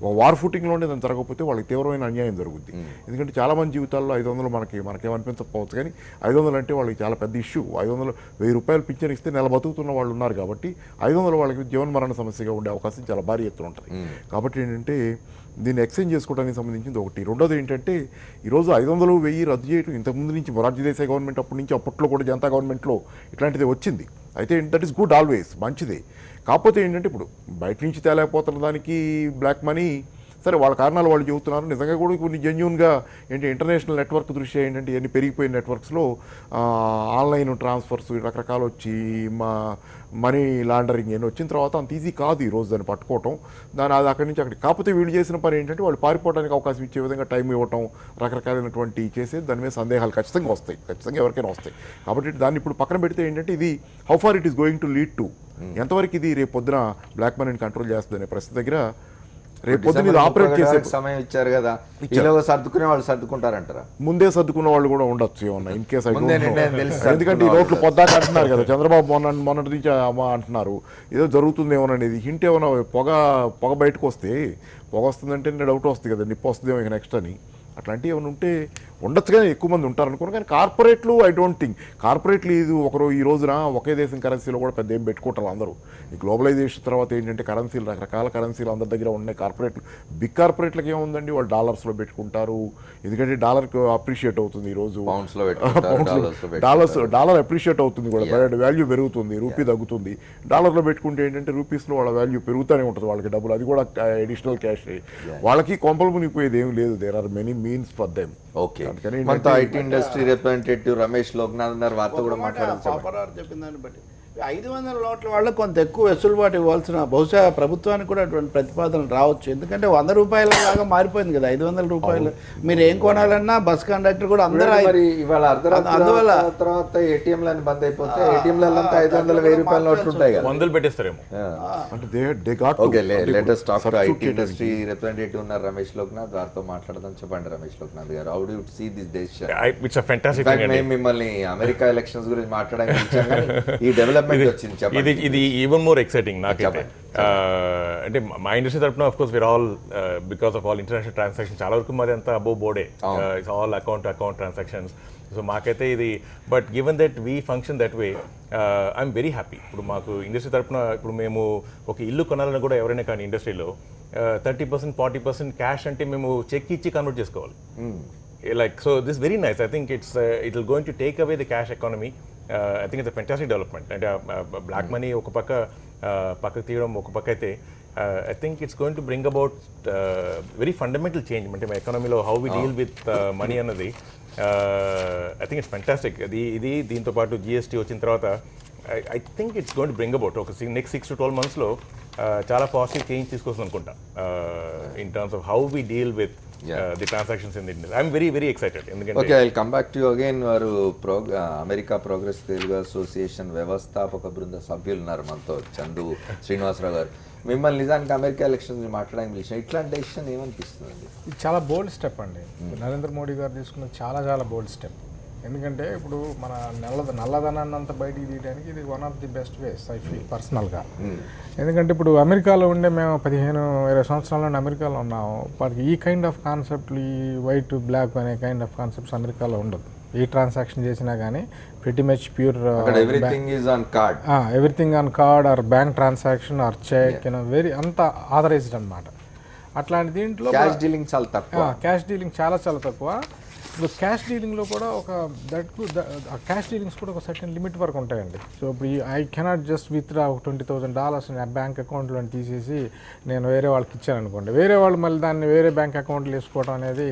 ఒక వార్ ఫుటింగ్లోనే దాన్ని జరగకపోతే వాళ్ళకి తీవ్రమైన అన్యాయం జరుగుద్ది. ఎందుకంటే చాలామంది జీవితాల్లో 500 మనకేమనిపించకపోవచ్చు, కానీ 500 అంటే వాళ్ళకి చాలా పెద్ద ఇష్యూ. 500 1000 రూపాయలు పింఛన్ ఇస్తే నెల బతుకుతున్న వాళ్ళు ఉన్నారు కాబట్టి 500 వాళ్ళకి జీవనమరణ సమస్యగా ఉండే అవకాశం చాలా భారీ ఎత్తున ఉంటుంది. కాబట్టి ఏంటంటే దీన్ని ఎక్స్చేంజ్ చేసుకోవడానికి సంబంధించింది ఒకటి. రెండోది ఏంటంటే ఈరోజు 500, 1000 రద్దు చేయడం ఇంతకుముందు నుంచి మొరార్జీ దేశాయ్ గవర్నమెంట్ అప్పట్లో కూడా జనతా గవర్నమెంట్లో ఇట్లాంటిది వచ్చింది. అయితే దట్ ఈస్ గుడ్, ఆల్వేస్ మంచిదే. కాకపోతే ఏంటంటే ఇప్పుడు బయట నుంచి తేలేకపోతున్న దానికి బ్లాక్ మనీ సరే వాళ్ళ కారణాలు వాళ్ళు చెబుతున్నారు. నిజంగా కూడా కొన్ని జెన్యూన్గా ఏంటి ఇంటర్నేషనల్ నెట్వర్క్ దృష్ట్యా ఏంటంటే ఇవన్నీ పెరిగిపోయిన నెట్వర్క్స్లో ఆన్లైన్ ట్రాన్స్ఫర్స్ రకరకాలు వచ్చి మనీ లాండరింగ్ అని వచ్చిన తర్వాత అంత ఈజీ కాదు ఈరోజు దాన్ని పట్టుకోవటం. అది అక్కడి నుంచి అక్కడికి. కాకపోతే వీళ్ళు చేసిన పని ఏంటంటే వాళ్ళు పారిపోవడానికి అవకాశం ఇచ్చే విధంగా టైం ఇవ్వటం, రకరకాలైనటువంటి చేసేది దాని మీద సందేహాలు ఖచ్చితంగా వస్తాయి, ఖచ్చితంగా ఎవరికైనా వస్తాయి. కాబట్టి దాన్ని ఇప్పుడు పక్కన పెడితే ఏంటంటే ఇది how far it is going to lead to, ఎంతవరకు ఇది రేపు పొద్దున బ్లాక్ మనీని కంట్రోల్ చేస్తుంది అనే ప్రశ్న దగ్గర రేపు పొద్దున ఇది ఆపరేట్ చేసే సమయం ఇచ్చారు కదా, సర్దుకునే వాళ్ళు సర్దుకుంటారంటారా? ముందే సర్దుకున్న వాళ్ళు కూడా ఉండొచ్చు ఏమన్నా ఇన్ కేసు. ఎందుకంటే ఈ రోడ్లు పొద్దాక అంటున్నారు కదా, చంద్రబాబు మొన్నటి నుంచి అంటున్నారు ఏదో జరుగుతుందేమోననేది హింట్. ఏమైనా పొగ బయటకు వస్తే పొగ వస్తుందంటే డౌట్ వస్తుంది కదా, నిప్పు వస్తుందేమో ఇక నెక్స్ట్ అని. అట్లాంటివి ఏమైనా ఉంటే ఉండొచ్చు కానీ ఎక్కువ మంది ఉంటారు అనుకోను. కానీ కార్పొరేట్లు ఐ డోంట్ థింక్ కార్పొరేట్లు ఇది ఒకరు ఈ రోజున ఒకే దేశం కరెన్సీలో కూడా పెద్ద ఏం పెట్టుకుంటారు అందరూ. ఈ గ్లోబలైజేషన్ తర్వాత ఏంటంటే కరెన్సీలు రకరకాల కరెన్సీలు అందరి దగ్గర ఉన్నాయి. కార్పొరేట్లు బిగ్ కార్పొరేట్లకు ఏముందండి, వాళ్ళు డాలర్స్లో పెట్టుకుంటారు. ఎందుకంటే డాలర్కి అప్రిషియేట్ అవుతుంది ఈరోజు, డాలర్ అప్రిషియేట్ అవుతుంది కూడా, వాల్యూ పెరుగుతుంది, రూపీ తగ్గుతుంది. డాలర్లో పెట్టుకుంటే ఏంటంటే రూపీస్లో వాళ్ళ వాల్యూ పెరుగుతూనే ఉంటుంది వాళ్ళకి డబ్బులు, అది కూడా అడిషనల్ క్యాష్. వాళ్ళకి కొంపలు మునిగిపోయేది ఏం లేదు. There are many means for them. Okay, మనతో IT industry representative Ramesh Loknath ఉన్నారు, వారితో కూడా మాట్లాడారు. చెప్పిన దాన్ని బట్టి 500 నోట్ల వాళ్ళకి కొంత ఎక్కువ వెసులుబాటు ఇవ్వాల్సిన, బహుశా ప్రభుత్వానికి కూడా అటువంటి ప్రతిపాదనలు రావచ్చు. ఎందుకంటే 100 రూపాయల లాగా మారిపోయింది కదా 500 రూపాయలు. మీరు ఏం కొనాలన్నా బస్ కండక్టర్ కూడా అందరూ అందువల్ల తర్వాత ఏటీఎంలను బంద్ అయిపోతే ఏటీఎంలలో 500-1000 రూపాయల నోట్లు ఉంటాయి కదా, 100 పెట్టేస్తారేమో. Latest talk IT industry representative ఉన్నారు రమేష్ లోక్నాథ్, వారితో మాట్లాడదాం. చెప్పండి Ramesh Loknath garu, how do you see this decision? It's a fantastic thing. మేము మిమ్మల్ని అమెరికా ఎలక్షన్స్ గురించి మాట్లాడడానికి ఈ డెవలప్మెంట్ ఇది ఈవెన్ మోర్ ఎక్సైటింగ్ నాకైతే. అంటే మా ఇండస్ట్రీ తరఫున of course we are all because of all international transaction చాలా వరకు మరి అంతా అబోవ్ బోర్డే, it's all account to account transactions. So మాకైతే ఇది, but given that we function that way I'm very happy. ఇప్పుడు మాకు ఇండస్ట్రీ తరఫున ఇప్పుడు మేము ఒక ఇల్లు కొనాలని కూడా ఎవరైనా కానీ ఇండస్ట్రీలో 30% 40% క్యాష్ అంటే మేము చెక్ ఇచ్చి కన్వర్ట్ చేసుకోవాలి. Like, so this is very nice. I think it will going to take away the cash economy. I think it's a fantastic development. And black money ఒక పక్కకు తీయడం ఒక పక్క అయితే I think it's going to bring about very fundamental change అంటే మా ఎకానమీలో how we deal with money అన్నది I think it's fantastic. ఇది దీంతో పాటు GST వచ్చిన తర్వాత I think it's going to bring about ఒక next 6 to 12 monthsలో చాలా పాజిటివ్ చేంజ్ తీసుకొస్తుంది అనుకుంటా in terms of how we deal with the transactions in the industry. I'm very, very excited. Okay, I'll come back to you again. వారు America progress Telugu association వ్యవస్థాపక బృంద సభ్యులు ఉన్నారు మనతో, చందు శ్రీనివాసరావు గారు. మిమ్మల్ని నిజానికి అమెరికా ఎలక్షన్స్ మాట్లాడడానికి పిలిచిన ఇట్లాంటి డెసిషన్ ఏమనిపిస్తుంది? ఇది చాలా బోల్డ్ స్టెప్ అండి. నరేంద్ర మోడీ గారు తీసుకున్నది చాలా బోల్డ్ స్టెప్. ఎందుకంటే ఇప్పుడు మన నల్లధనాన్ని అంతా బయటికి తీయడానికి ఇది one of the best ways I feel పర్సనల్గా. ఎందుకంటే ఇప్పుడు అమెరికాలో ఉండే మేము 15-20 సంవత్సరాల నుండి అమెరికాలో ఉన్నాము. వాటికి ఈ కైండ్ ఆఫ్ కాన్సెప్ట్లు, ఈ వైట్ బ్లాక్ అనే కైండ్ ఆఫ్ కాన్సెప్ట్స్ అమెరికాలో ఉండదు. ఏ ట్రాన్సాక్షన్ చేసినా కానీ pretty much pure everything on card or bank transaction or cheque very అంతా ఆథరైజ్డ్ అనమాట. అట్లాంటి దీంట్లో క్యాష్ డీలింగ్ చాలా తక్కువ. క్యాష్ డీలింగ్ చాలా తక్కువ. ఇప్పుడు క్యాష్ డీలింగ్లో కూడా క్యాష్ డీలింగ్స్ కూడా ఒక సర్టెన్ లిమిట్ వరకు ఉంటాయండి. సో ఇప్పుడు ఐ కెనాట్ జస్ట్ విత్డ్రా $20,000 నా బ్యాంక్ అకౌంట్లో తీసేసి నేను వేరే వాళ్ళకి ఇచ్చాను అనుకోండి, వేరే వాళ్ళు మళ్ళీ దాన్ని వేరే బ్యాంక్ అకౌంట్లో వేసుకోవడం అనేది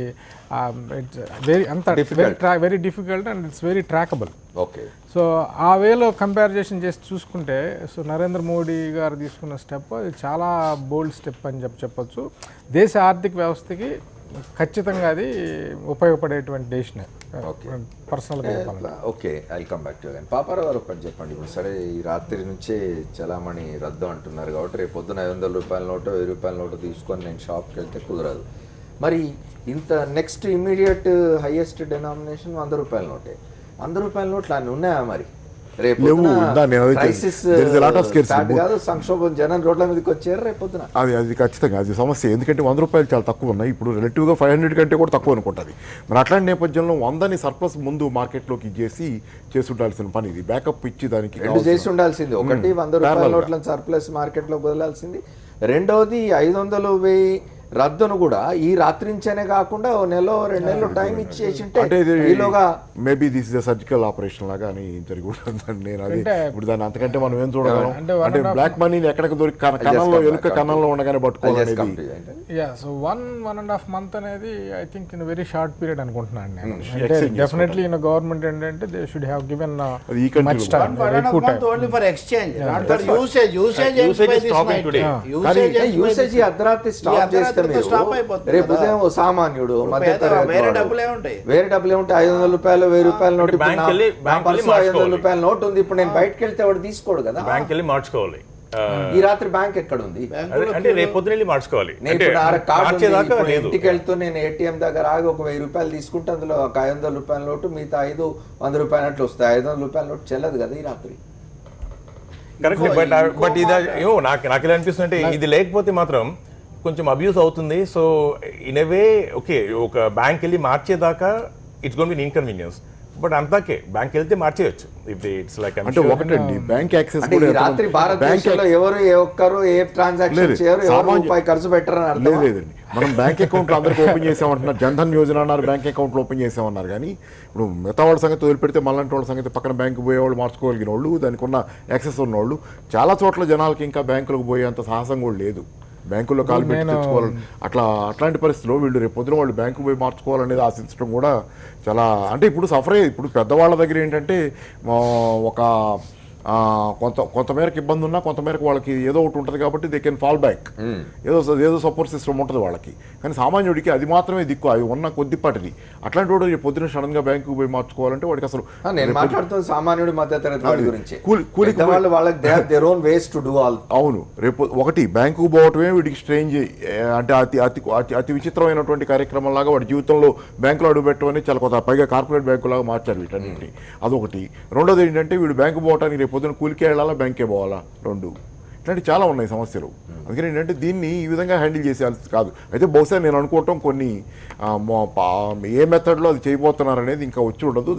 very difficult and it's very trackable. Okay, so ఆ వేలో కంపారిజేషన్ చేసి చూసుకుంటే సో నరేంద్ర మోడీ గారు తీసుకున్న స్టెప్ అది చాలా బోల్డ్ స్టెప్ అని చెప్పొచ్చు. దేశ ఆర్థిక వ్యవస్థకి ఖచ్చితంగా అది ఉపయోగపడేటువంటి డెసిషన్ పర్సనల్గా చెప్పాలి. Okay, I come back to again. Paparao గారు ఒకటి చెప్పండి. ఇప్పుడు సరే ఈ రాత్రి నుంచే చలామణి రద్దు అంటున్నారు కాబట్టి రేపు పొద్దున 500 రూపాయల నోటు 1000 రూపాయల నోటు తీసుకొని నేను షాప్కి వెళ్తే కుదరదు. మరి ఇంత నెక్స్ట్ ఇమీడియట్ హైయెస్ట్ డెనామినేషన్ 100 రూపాయల నోటే. 100 రూపాయల నోట్లు అన్నీ ఉన్నాయా? మరి రేపు సంక్షోభం జనం రోడ్ల మీదకి వచ్చారు రేపు పొద్దున. అది ఖచ్చితంగా అది సమస్య. ఎందుకంటే 100 రూపాయలు చాలా తక్కువ ఉన్నాయి. ఇప్పుడు రిలేటివ్గా 500 కంటే కూడా తక్కువ అనుకుంటుంది. మరి అట్లాంటి నేపథ్యంలో 100ని సర్ప్లస్ ముందు మార్కెట్లోకి చేసి ఉండాల్సిన పని ఇది. బ్యాకప్ ఇచ్చి దానికి చేసి ఉండాల్సింది. ఒకటి 100 రూపాయల నోట్లను సర్ప్లస్ మార్కెట్లోకి వదలాల్సింది. రెండవది 500, 1000 రద్దును కూడా ఈ రాత్రి నుంచేనే కాకుండా ఓ నెల 2 నెలలు టైం ఇచ్చేసి అంటే ఇది ఈలోగా maybe this is surgical operation లాగా అని జరిగి ఉంటుంది. నేను అది ఇప్పుడు దాన్ని అంతకంటే మనం ఏం చూడగలం అంటే బ్లాక్ మనీని ఎక్కడికి దొరికి కణంలో ఎలుక కణంలో ఉండగానే పట్టుకోవాలనేది. సో 1.5 month అనేది I think in very short period అనుకుంటున్నాను నేను. అంటే డెఫినెట్లీ ఇన్ గవర్నమెంట్ ఏంటంటే they should have given much time. Only for exchange, not for usage. Usage అర్ధరాత్రి స్టాప్ చేస్తే రేపు ఉదయం సామాన్యుడు వేరే డబ్బులే ఉంటాయి 500 రూపాయలు 1000 రూపాయల నోటు, 500 రూపాయల నోటు ఉంది. ఇప్పుడు నేను బయటకు వెళ్తే వాడు తీసుకోడు కదా, బ్యాంక్ వెళ్ళి మార్చుకోవాలి. ఈ రాత్రి బ్యాంక్ ఎక్కడ ఉంది అంటే రేపు పొద్దున వెళ్ళి మార్చుకోవాలి. ఇంటికి వెళ్తూ నేను ఏటీఎం దగ్గర ఆగి ఒక 1000 రూపాయలు తీసుకుంటే అందులో ఒక 500 రూపాయల నోటు, మిగతా 500 రూపాయల నోట్లు వస్తాయి. 500 రూపాయల నోటు చెల్లదు కదా ఈ రాత్రి. కరెక్ట్. బట్ ఇది నాకు ఇలా అనిపిస్తుంది అంటే ఇది లేకపోతే మాత్రం కొంచెం అబ్యూస్ అవుతుంది. So in a way okay, ఒక బ్యాంక్ వెళ్ళి మార్చేదాకా it's gonna be inconvenience. But అంతాకే బ్యాంక్ వెళ్తే మార్చేయచ్చు. ఇట్స్ లైక్ అంటే ఒకటండి బ్యాంక్ యాక్సెస్ కూడా రాత్రి భారతదేశంలో ఎవరు ఏ ఒక్కరు ఏ ట్రాన్సాక్షన్ చేయరు, ఎవరు రూపాయి ఖర్చు పెట్టరు అని అర్థం లేదండి. మనం బ్యాంక్ అకౌంట్లు అందరికీ ఓపెన్ చేసామంటున్నారు, జన్ధన్ యోజన అన్నారు, బ్యాంక్ అకౌంట్లు ఓపెన్ చేసామన్నారు. కానీ ఇప్పుడు మిగతా వాళ్ళ సంగతి వదిలిపెడితే మళ్ళంటి వాళ్ళ సంగతి పక్కన బ్యాంకు పోయేవాళ్ళు, మార్చుకోగలిగిన వాళ్ళు, దానికి ఉన్న యాక్సెస్ ఉన్న వాళ్ళు, చాలా చోట్ల జనాలకి ఇంకా బ్యాంకులకు పోయేంత సాహసం కూడా లేదు. బ్యాంకుల్లో కాలు పెట్టి తెచ్చుకోవాలి. అట్లాంటి పరిస్థితిలో వీళ్ళు రేపు పొద్దున వాళ్ళు బ్యాంకు పోయి మార్చుకోవాలనేది ఆశించడం కూడా చాలా అంటే ఇప్పుడు సఫర్ అయ్యేది. ఇప్పుడు పెద్దవాళ్ళ దగ్గర ఏంటంటే ఒక కొంతమేరకు ఇబ్బంది ఉన్నా కొంతమేరకు వాళ్ళకి ఏదో ఒకటి ఉంటుంది కాబట్టి దే కెన్ ఫాల్ బ్యాక్, ఏదో సపోర్ట్ సిస్టమ్ ఉంటుంది వాళ్ళకి. కానీ సామాన్యుడికి అది మాత్రమే దిక్కు, అవి ఉన్న కొద్దిపాటిది. అట్లాంటి వాడు రేపు పొద్దున సడన్ గా బ్యాంకు పోయి మార్చుకోవాలంటే వాడికి అసలు నేను మాట్లాడుతున్న సామాన్యుడి మధ్యతరగతి వాడి గురించి. కూలికి వాళ్ళకి they have their own ways to do all. అవును, రేపు ఒకటి బ్యాంకుకు పోవటమే వీడికి స్ట్రేంజ్, అంటే అతి విచిత్రమైనటువంటి కార్యక్రమం లాగా వాడి జీవితంలో బ్యాంకులో అడుగు పెట్టమని చాలా కొత్త, పైగా కార్పొరేట్ బ్యాంకు లాగా మార్చారు వీటన్నింటినీ. అదొకటి. రెండోది ఏంటంటే వీడు బ్యాంకు పోవటానికి రేపు పొద్దున కూలికే వెళ్ళాలా, బ్యాంకే పోవాలా, రెండు. ఇట్లాంటి చాలా ఉన్నాయి సమస్యలు. అందుకని ఏంటంటే దీన్ని ఈ విధంగా హ్యాండిల్ చేసేయాల్సి కాదు. అయితే బహుశా నేను అనుకోవటం కొన్ని ఏ మెథడ్లో అది చేయబోతున్నారు అనేది ఇంకా వచ్చి ఉండదు.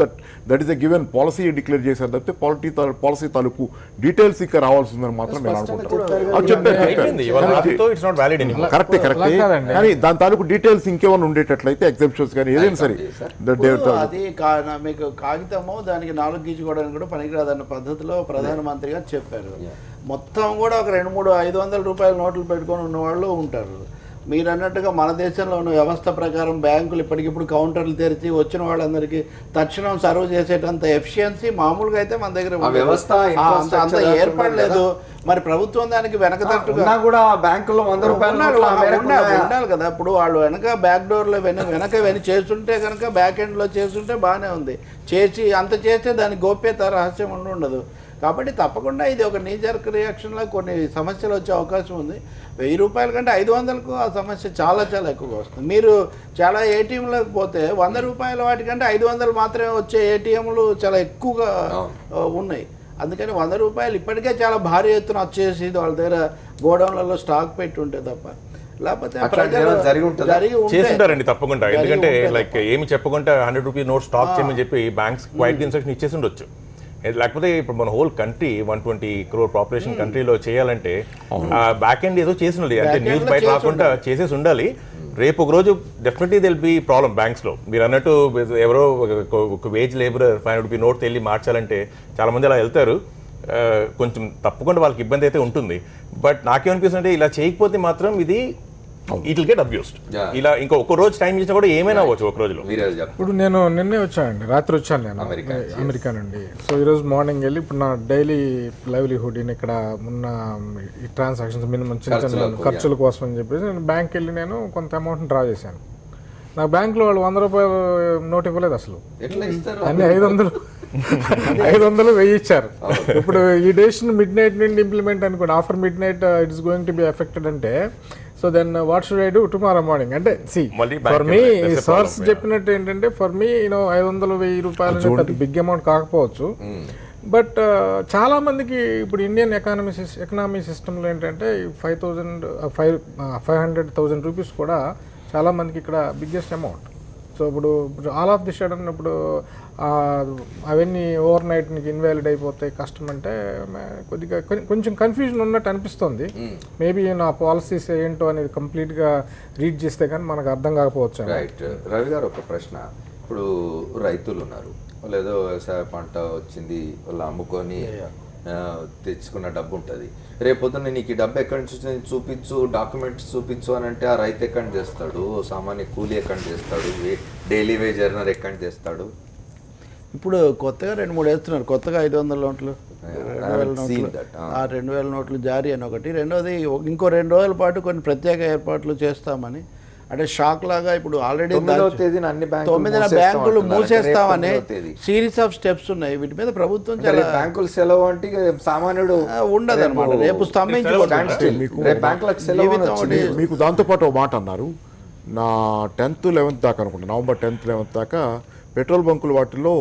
That is a given policy declare చేశారు తప్పితే పాలసీ తాలూకు డీటెయిల్స్ ఇంకా రావాల్సిందని మాత్రం నేను అనుకుంటాను. కరెక్టే. కానీ దాని తాలూకు డీటెయిల్స్ ఇంకేమైనా ఉండేటట్లయితే ఎగ్జామ్షన్స్ కానీ ఏదైనా సరే అది మీకు కాగితము దానికి 4 గీచుకోవడానికి కూడా పనికిరాదన్న పద్ధతిలో ప్రధానమంత్రి గారు చెప్పారు. మొత్తం కూడా ఒక 200-500 రూపాయల నోట్లు పెట్టుకొని ఉన్నవాళ్ళు ఉంటారు. మీరు అన్నట్టుగా మన దేశంలో ఉన్న వ్యవస్థ ప్రకారం బ్యాంకులు ఇప్పటికిప్పుడు కౌంటర్లు తెరిచి వచ్చిన వాళ్ళందరికీ తక్షణం సర్వ్ చేసేటంత ఎఫిషియన్సీ మామూలుగా అయితే మన దగ్గర అంత ఏర్పడలేదు. మరి ప్రభుత్వం దానికి వెనకతట్టుగా కూడా బ్యాంకులో 100 రూపాయలు ఉండాలి కదా. ఇప్పుడు వాళ్ళు వెనక బ్యాక్ డోర్లో వెనక చేస్తుంటే కనుక బ్యాక్ ఎండ్లో చేస్తుంటే బాగానే ఉంది. అంత చేస్తే దాని గోప్యత రహస్యం ఉండదు. కాబట్టి తప్పకుండా ఇది ఒక నీజర్క్ రియాక్షన్లో కొన్ని సమస్యలు వచ్చే అవకాశం ఉంది. 1000 రూపాయల కంటే 500కు ఆ సమస్య చాలా చాలా ఎక్కువగా వస్తుంది. మీరు చాలా ఏటీఎంలకు పోతే 100 రూపాయల వాటికంటే 500 మాత్రమే వచ్చే ఏటీఎంలు చాలా ఎక్కువగా ఉన్నాయి. అందుకని 100 రూపాయలు ఇప్పటికే చాలా భారీ ఎత్తున వచ్చేసి వాళ్ళ దగ్గర గోడౌన్లలో స్టాక్ పెట్టి ఉంటే తప్ప చేస్తుంటారండి తప్పకుండా. ఎందుకంటే లైక్ ఏమి చెప్పకుండా 100 రూపీ నోట్ స్టాక్ చేయమని చెప్పి బ్యాంక్స్ క్వైట్ ఇన్స్ట్రక్షన్ ఇచ్చేసి ఉండొచ్చు. లేకపోతే ఇప్పుడు మన హోల్ కంట్రీ 120 crore పాపులేషన్ కంట్రీలో చేయాలంటే బ్యాక్ ఎండ్ ఏదో చేసి ఉండాలి, అంటే న్యూస్ బయట రాకుండా చేసేసి ఉండాలి. రేపు ఒక రోజు డెఫినెట్లీ దిల్ బి ప్రాబ్లం బ్యాంక్స్లో. మీరు అన్నట్టు ఎవరో ఒక వేజ్ లేబరర్ 500 రూపీ నోట్ వెళ్ళి మార్చాలంటే చాలా మంది అలా వెళ్తారు. కొంచెం తప్పకుండా వాళ్ళకి ఇబ్బంది అయితే ఉంటుంది. బట్ నాకేమనిపిస్తుంటే ఇలా చేయకపోతే మాత్రం ఇది ఇట్ విల్ గెట్ అబ్యూస్డ్. ఇలా ఇంకా ఒక రోజు టైం ఇచ్చినా కూడా ఏమైనా అవ్వచ్చు ఒక రోజులో. ఇప్పుడు నేను నిన్నే వచ్చానండి, రాత్రి వచ్చాను నేను అమెరికా నుండి. సో ఈరోజు మార్నింగ్ వెళ్ళి ఇప్పుడు నా డైలీ లైవ్లీహుడ్ ఇక్కడ ఉన్న ఈ ట్రాన్సాక్షన్స్ మినిమం చిన్న చిన్న ఖర్చుల కోసం అని చెప్పేసి నేను బ్యాంక్ వెళ్ళి నేను కొంత అమౌంట్ డ్రా చేశాను. నాకు బ్యాంక్లో వాళ్ళు 100 రూపాయలు నోట్ ఇవ్వలేదు అసలు, అన్ని 500 1000 ఇచ్చారు. ఇప్పుడు ఈ డేషన్ మిడ్ నైట్ నుండి ఇంప్లిమెంట్ అనుకోండి, after midnight it's going to be affected అంటే so then what should I do tomorrow morning? అంటే ఫర్ మీ సోర్స్ చెప్పినట్టు ఏంటంటే ఫర్ మీ 500-1000 రూపాయలు పెద్ద బిగ్ అమౌంట్ కాకపోవచ్చు. బట్ చాలా మందికి ఇప్పుడు ఇండియన్ ఎకనామీ సిస్టంలో ఏంటంటే 500,000 రూపీస్ కూడా చాలా మందికి ఇక్కడ బిగ్గెస్ట్ అమౌంట్. సో ఇప్పుడు ఆల్ ఆఫ్ ది సడన్ ఇప్పుడు అవన్నీ ఓవర్ నైట్ నీకు ఇన్వాలిడ్ అయిపోతాయి కష్టం అంటే కొద్దిగా కొంచెం కన్ఫ్యూజన్ ఉన్నట్టు అనిపిస్తుంది. మేబీ నా పాలసీస్ ఏంటో అనేది కంప్లీట్గా రీడ్ చేస్తే కానీ మనకు అర్థం కాకపోవచ్చు. రైట్. రవి గారు ఒక ప్రశ్న, ఇప్పుడు రైతులు ఉన్నారు, వాళ్ళు ఏదో వ్యవసాయ పంట వచ్చింది, వాళ్ళు అమ్ముకొని తెచ్చుకున్న డబ్బు ఉంటుంది, రేపొద్దున నీకు ఈ డబ్బు ఎక్కడి నుంచి వచ్చింది చూపించు, డాక్యుమెంట్స్ చూపించు అని అంటే ఆ రైతు ఎక్కడి చేస్తాడు, సామాన్య కూలీ ఎక్కడి చేస్తాడు, డైలీ వేజ్ ఎర్నర్ ఎక్కడి చేస్తాడు? ఇప్పుడు కొత్తగా 2-3 వేస్తున్నారు, కొత్తగా 500 నోట్లు, 2000 నోట్లు, ఆ 2000 నోట్లు జారీ అని ఒకటి. రెండోది ఇంకో 2 రోజుల పాటు కొన్ని ప్రత్యేక ఏర్పాట్లు చేస్తామని, అంటే షాక్ లాగా ఇప్పుడు ఆల్రెడీ 9న బ్యాంకులు మూసేస్తామని సిరీస్ ఆఫ్ స్టెప్స్ ఉన్నాయి. వీటి మీద ప్రభుత్వం చాలా బ్యాంకులు సెలవు అంటే సామాన్యుడు ఉండదు అనమాట, రేపు స్తంభించి. మీకు దాంతోపాటు ఒక మాట అన్నారు, నా 10th 11th దాకా అనుకుంటా, నవంబర్ 10th 11th దాకా పెట్రోల్ బంకులు వాటిల్లో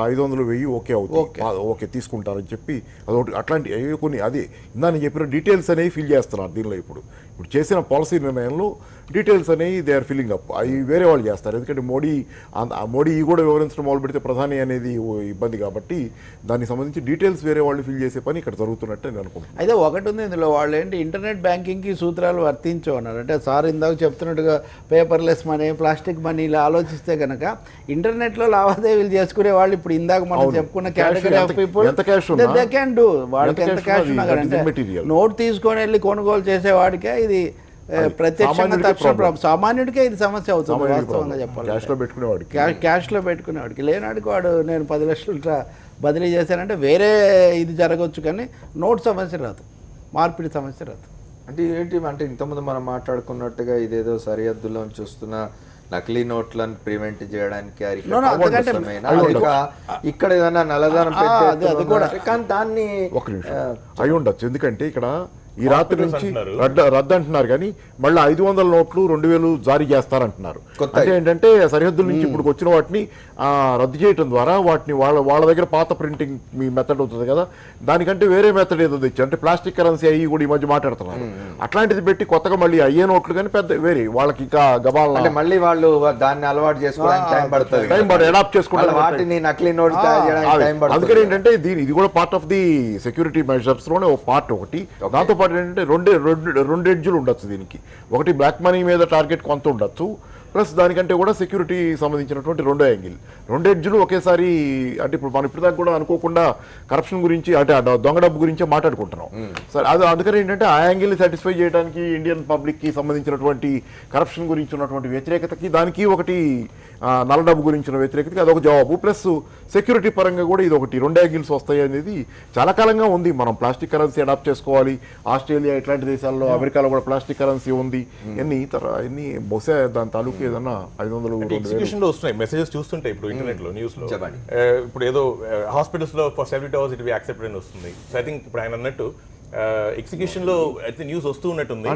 500, 1000 ఓకే అవుతుంది, ఓకే తీసుకుంటారని చెప్పి అదొకటి. అట్లాంటి కొన్ని అది ఇందా నేను చెప్పిన డీటెయిల్స్ అనేవి ఫిల్ చేస్తున్నారు దీనిలో. ఇప్పుడు చేసిన పాలసీ నిర్ణయంలో డీటెయిల్స్ అనేవి దే ఆర్ ఫిల్లింగ్ అప్, అవి వేరే వాళ్ళు చేస్తారు. ఎందుకంటే మోడీ కూడా వివరించడం మొదలు పెడితే ప్రధాని అనేది ఇబ్బంది కాబట్టి దానికి సంబంధించి డీటెయిల్స్ వేరే వాళ్ళు ఫిల్ చేసే పని ఇక్కడ జరుగుతున్నట్టు నేను అనుకుంటున్నాను. అయితే ఒకటి ఉంది ఇందులో, వాళ్ళు ఏంటి ఇంటర్నెట్ బ్యాంకింగ్కి సూత్రాలు వర్తించమన్నారు. అంటే సార్ ఇందాక చెప్తున్నట్టుగా పేపర్లెస్ మనీ, ప్లాస్టిక్ మనీ ఇలా ఆలోచిస్తే కనుక ఇంటర్నెట్లో లావాదేవీలు చేసుకునే వాళ్ళు ఇప్పుడు ఇందాక మనం చెప్పుకున్న category of people they can do. వాళ్ళకి ఎంత క్యాష్ ఉన్నా అంటే నోట్ తీసుకొని వెళ్ళి కొనుగోలు చేసేవాడికే ఇది ప్రత్యక్షంగా తక్షణ సామాన్యుడికే ఇది సమస్య అవుతుంది వాస్తవంగా చెప్పాలి. క్యాష్లో పెట్టుకునేవాడికి, లేనాడికి వాడు నేను 10 లక్షలు బదిలీ చేశానంటే వేరే ఇది జరగవచ్చు, కానీ నోట్ సమస్య రాదు, మార్పిడి సమస్య రాదు. అంటే ఏంటి అంటే ఇంతకుముందు మనం మాట్లాడుకున్నట్టుగా ఇదేదో సరిహద్దులో చూస్తున్న నకిలీ నోట్లను ప్రివెంట్ చేయడానికి ఇక్కడ ఏదైనా నల్లధనం కానీ దాన్ని అయి ఉండొచ్చు. ఎందుకంటే ఇక్కడ ఈ రాత్రి నుంచి రద్దు అంటున్నారు, కానీ మళ్ళీ 500 నోట్లు 2000 జారీ చేస్తారంటున్నారు. అంటే ఏంటంటే సరిహద్దుల నుంచి ఇప్పుడు వచ్చిన వాటిని రద్దు చేయడం ద్వారా వాటిని వాళ్ళ దగ్గర పాత ప్రింటింగ్ మీ మెథడ్ అవుతుంది కదా, దానికంటే వేరే మెథడ్ ఏదో తెచ్చి అంటే ప్లాస్టిక్ కరెన్సీ అయ్యి కూడా ఈ మధ్య మాట్లాడుతున్నారు. అట్లాంటిది పెట్టి కొత్తగా మళ్ళీ అయ్యే నోట్లు కానీ పెద్ద వేరే వాళ్ళకి ఇంకా గబాల మళ్ళీ వాళ్ళు దాన్ని అలవాటు చేసుకోవడానికి టైం పడుతుంది, అడాప్ట్ చేసుకుంటారు వాటిని నకిలీ నోట్. అందుకని ఏంటంటే ఇది కూడా part of the security measures లోనే ఒక పార్ట్. ఒకటి దాంతో ఏంటంటే రెండు ఎడ్జులు ఉండొచ్చు దీనికి. ఒకటి బ్లాక్ మనీ మీద టార్గెట్ కొంత ఉండొచ్చు, ప్లస్ దానికంటే కూడా సెక్యూరిటీ సంబంధించినటువంటి 2వ యాంగిల్, 2 ఎడ్జులు ఒకేసారి. అంటే ఇప్పుడు మనం ఇప్పటిదాకా కూడా అనుకోకుండా కరప్షన్ గురించి అంటే దొంగ డబ్బు గురించే మాట్లాడుకుంటున్నాం. సరే, అది అందుకని ఏంటంటే ఆ యాంగిల్ని సాటిస్ఫై చేయడానికి ఇండియన్ పబ్లిక్కి సంబంధించినటువంటి కరప్షన్ గురించి ఉన్నటువంటి వ్యతిరేకతకి, దానికి ఒకటి నల్ల డబ్బు గురించిన వ్యతిరేకతకి అదొక జవాబు. ప్లస్ సెక్యూరిటీ పరంగా కూడా ఇది ఒకటి 2 యాంగిల్స్ వస్తాయి అనేది చాలా కాలంగా ఉంది. మనం ప్లాస్టిక్ కరెన్సీ అడాప్ట్ చేసుకోవాలి, ఆస్ట్రేలియా ఇట్లాంటి దేశాల్లో, అమెరికాలో కూడా ప్లాస్టిక్ కరెన్సీ ఉంది. ఎన్ని బహుశా దాని తాలూకు ఏదన్నా 500 లో వస్తున్నాయి మెసేజెస్ చూస్తుంటే ఇప్పుడు ఇంటర్నెట్ లో, న్యూస్ లో. ఇప్పుడు ఏదో హాస్పిటల్స్ లో for 72 hours it be accepted అని వస్తుంది. సో ఐ థింక్ ఇప్పుడు ఆయన అన్నట్టు ఎగ్జిక్యూషన్ లో అయితే న్యూస్ వస్తూ ఉన్నట్టుంది.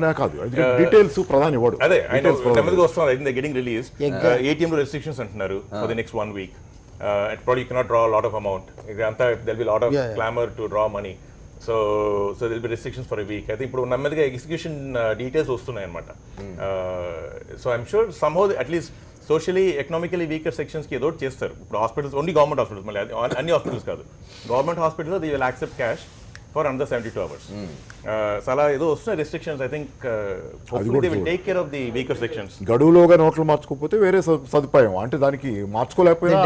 డీటెయిల్స్ ప్రధాని వాడు అదే ఆయన నెమ్మదిగా వస్తున్నారు. I think they getting release. ATM లో రెస్ట్రిక్షన్స్ అంటున్నారు for the next 1 week. Probably you cannot draw a lot of amount. There'll be a lot of clamor to draw money. So there'll be restrictions for a week. I think ఇప్పుడు నెమ్మదిగా execution details వస్తున్నాయి అన్నమాట. So I'm sure somehow at least socially economically weaker సెక్షన్స్కి ఏదో చేస్తారు. ఇప్పుడు hospitals, only government hospitals, మళ్ళీ అన్ని హాస్పిటల్స్ కాదు, government hospitals they will accept cash for under 72 hours. So అలా ఏదో వస్తున్నాయి restrictions. I think hopefully they will take care of the weaker sections. గడువులోగా నోట్లు మార్చుకోకపోతే వేరే సదుపాయం అంటే దానికి మార్చుకోలేకపోయినా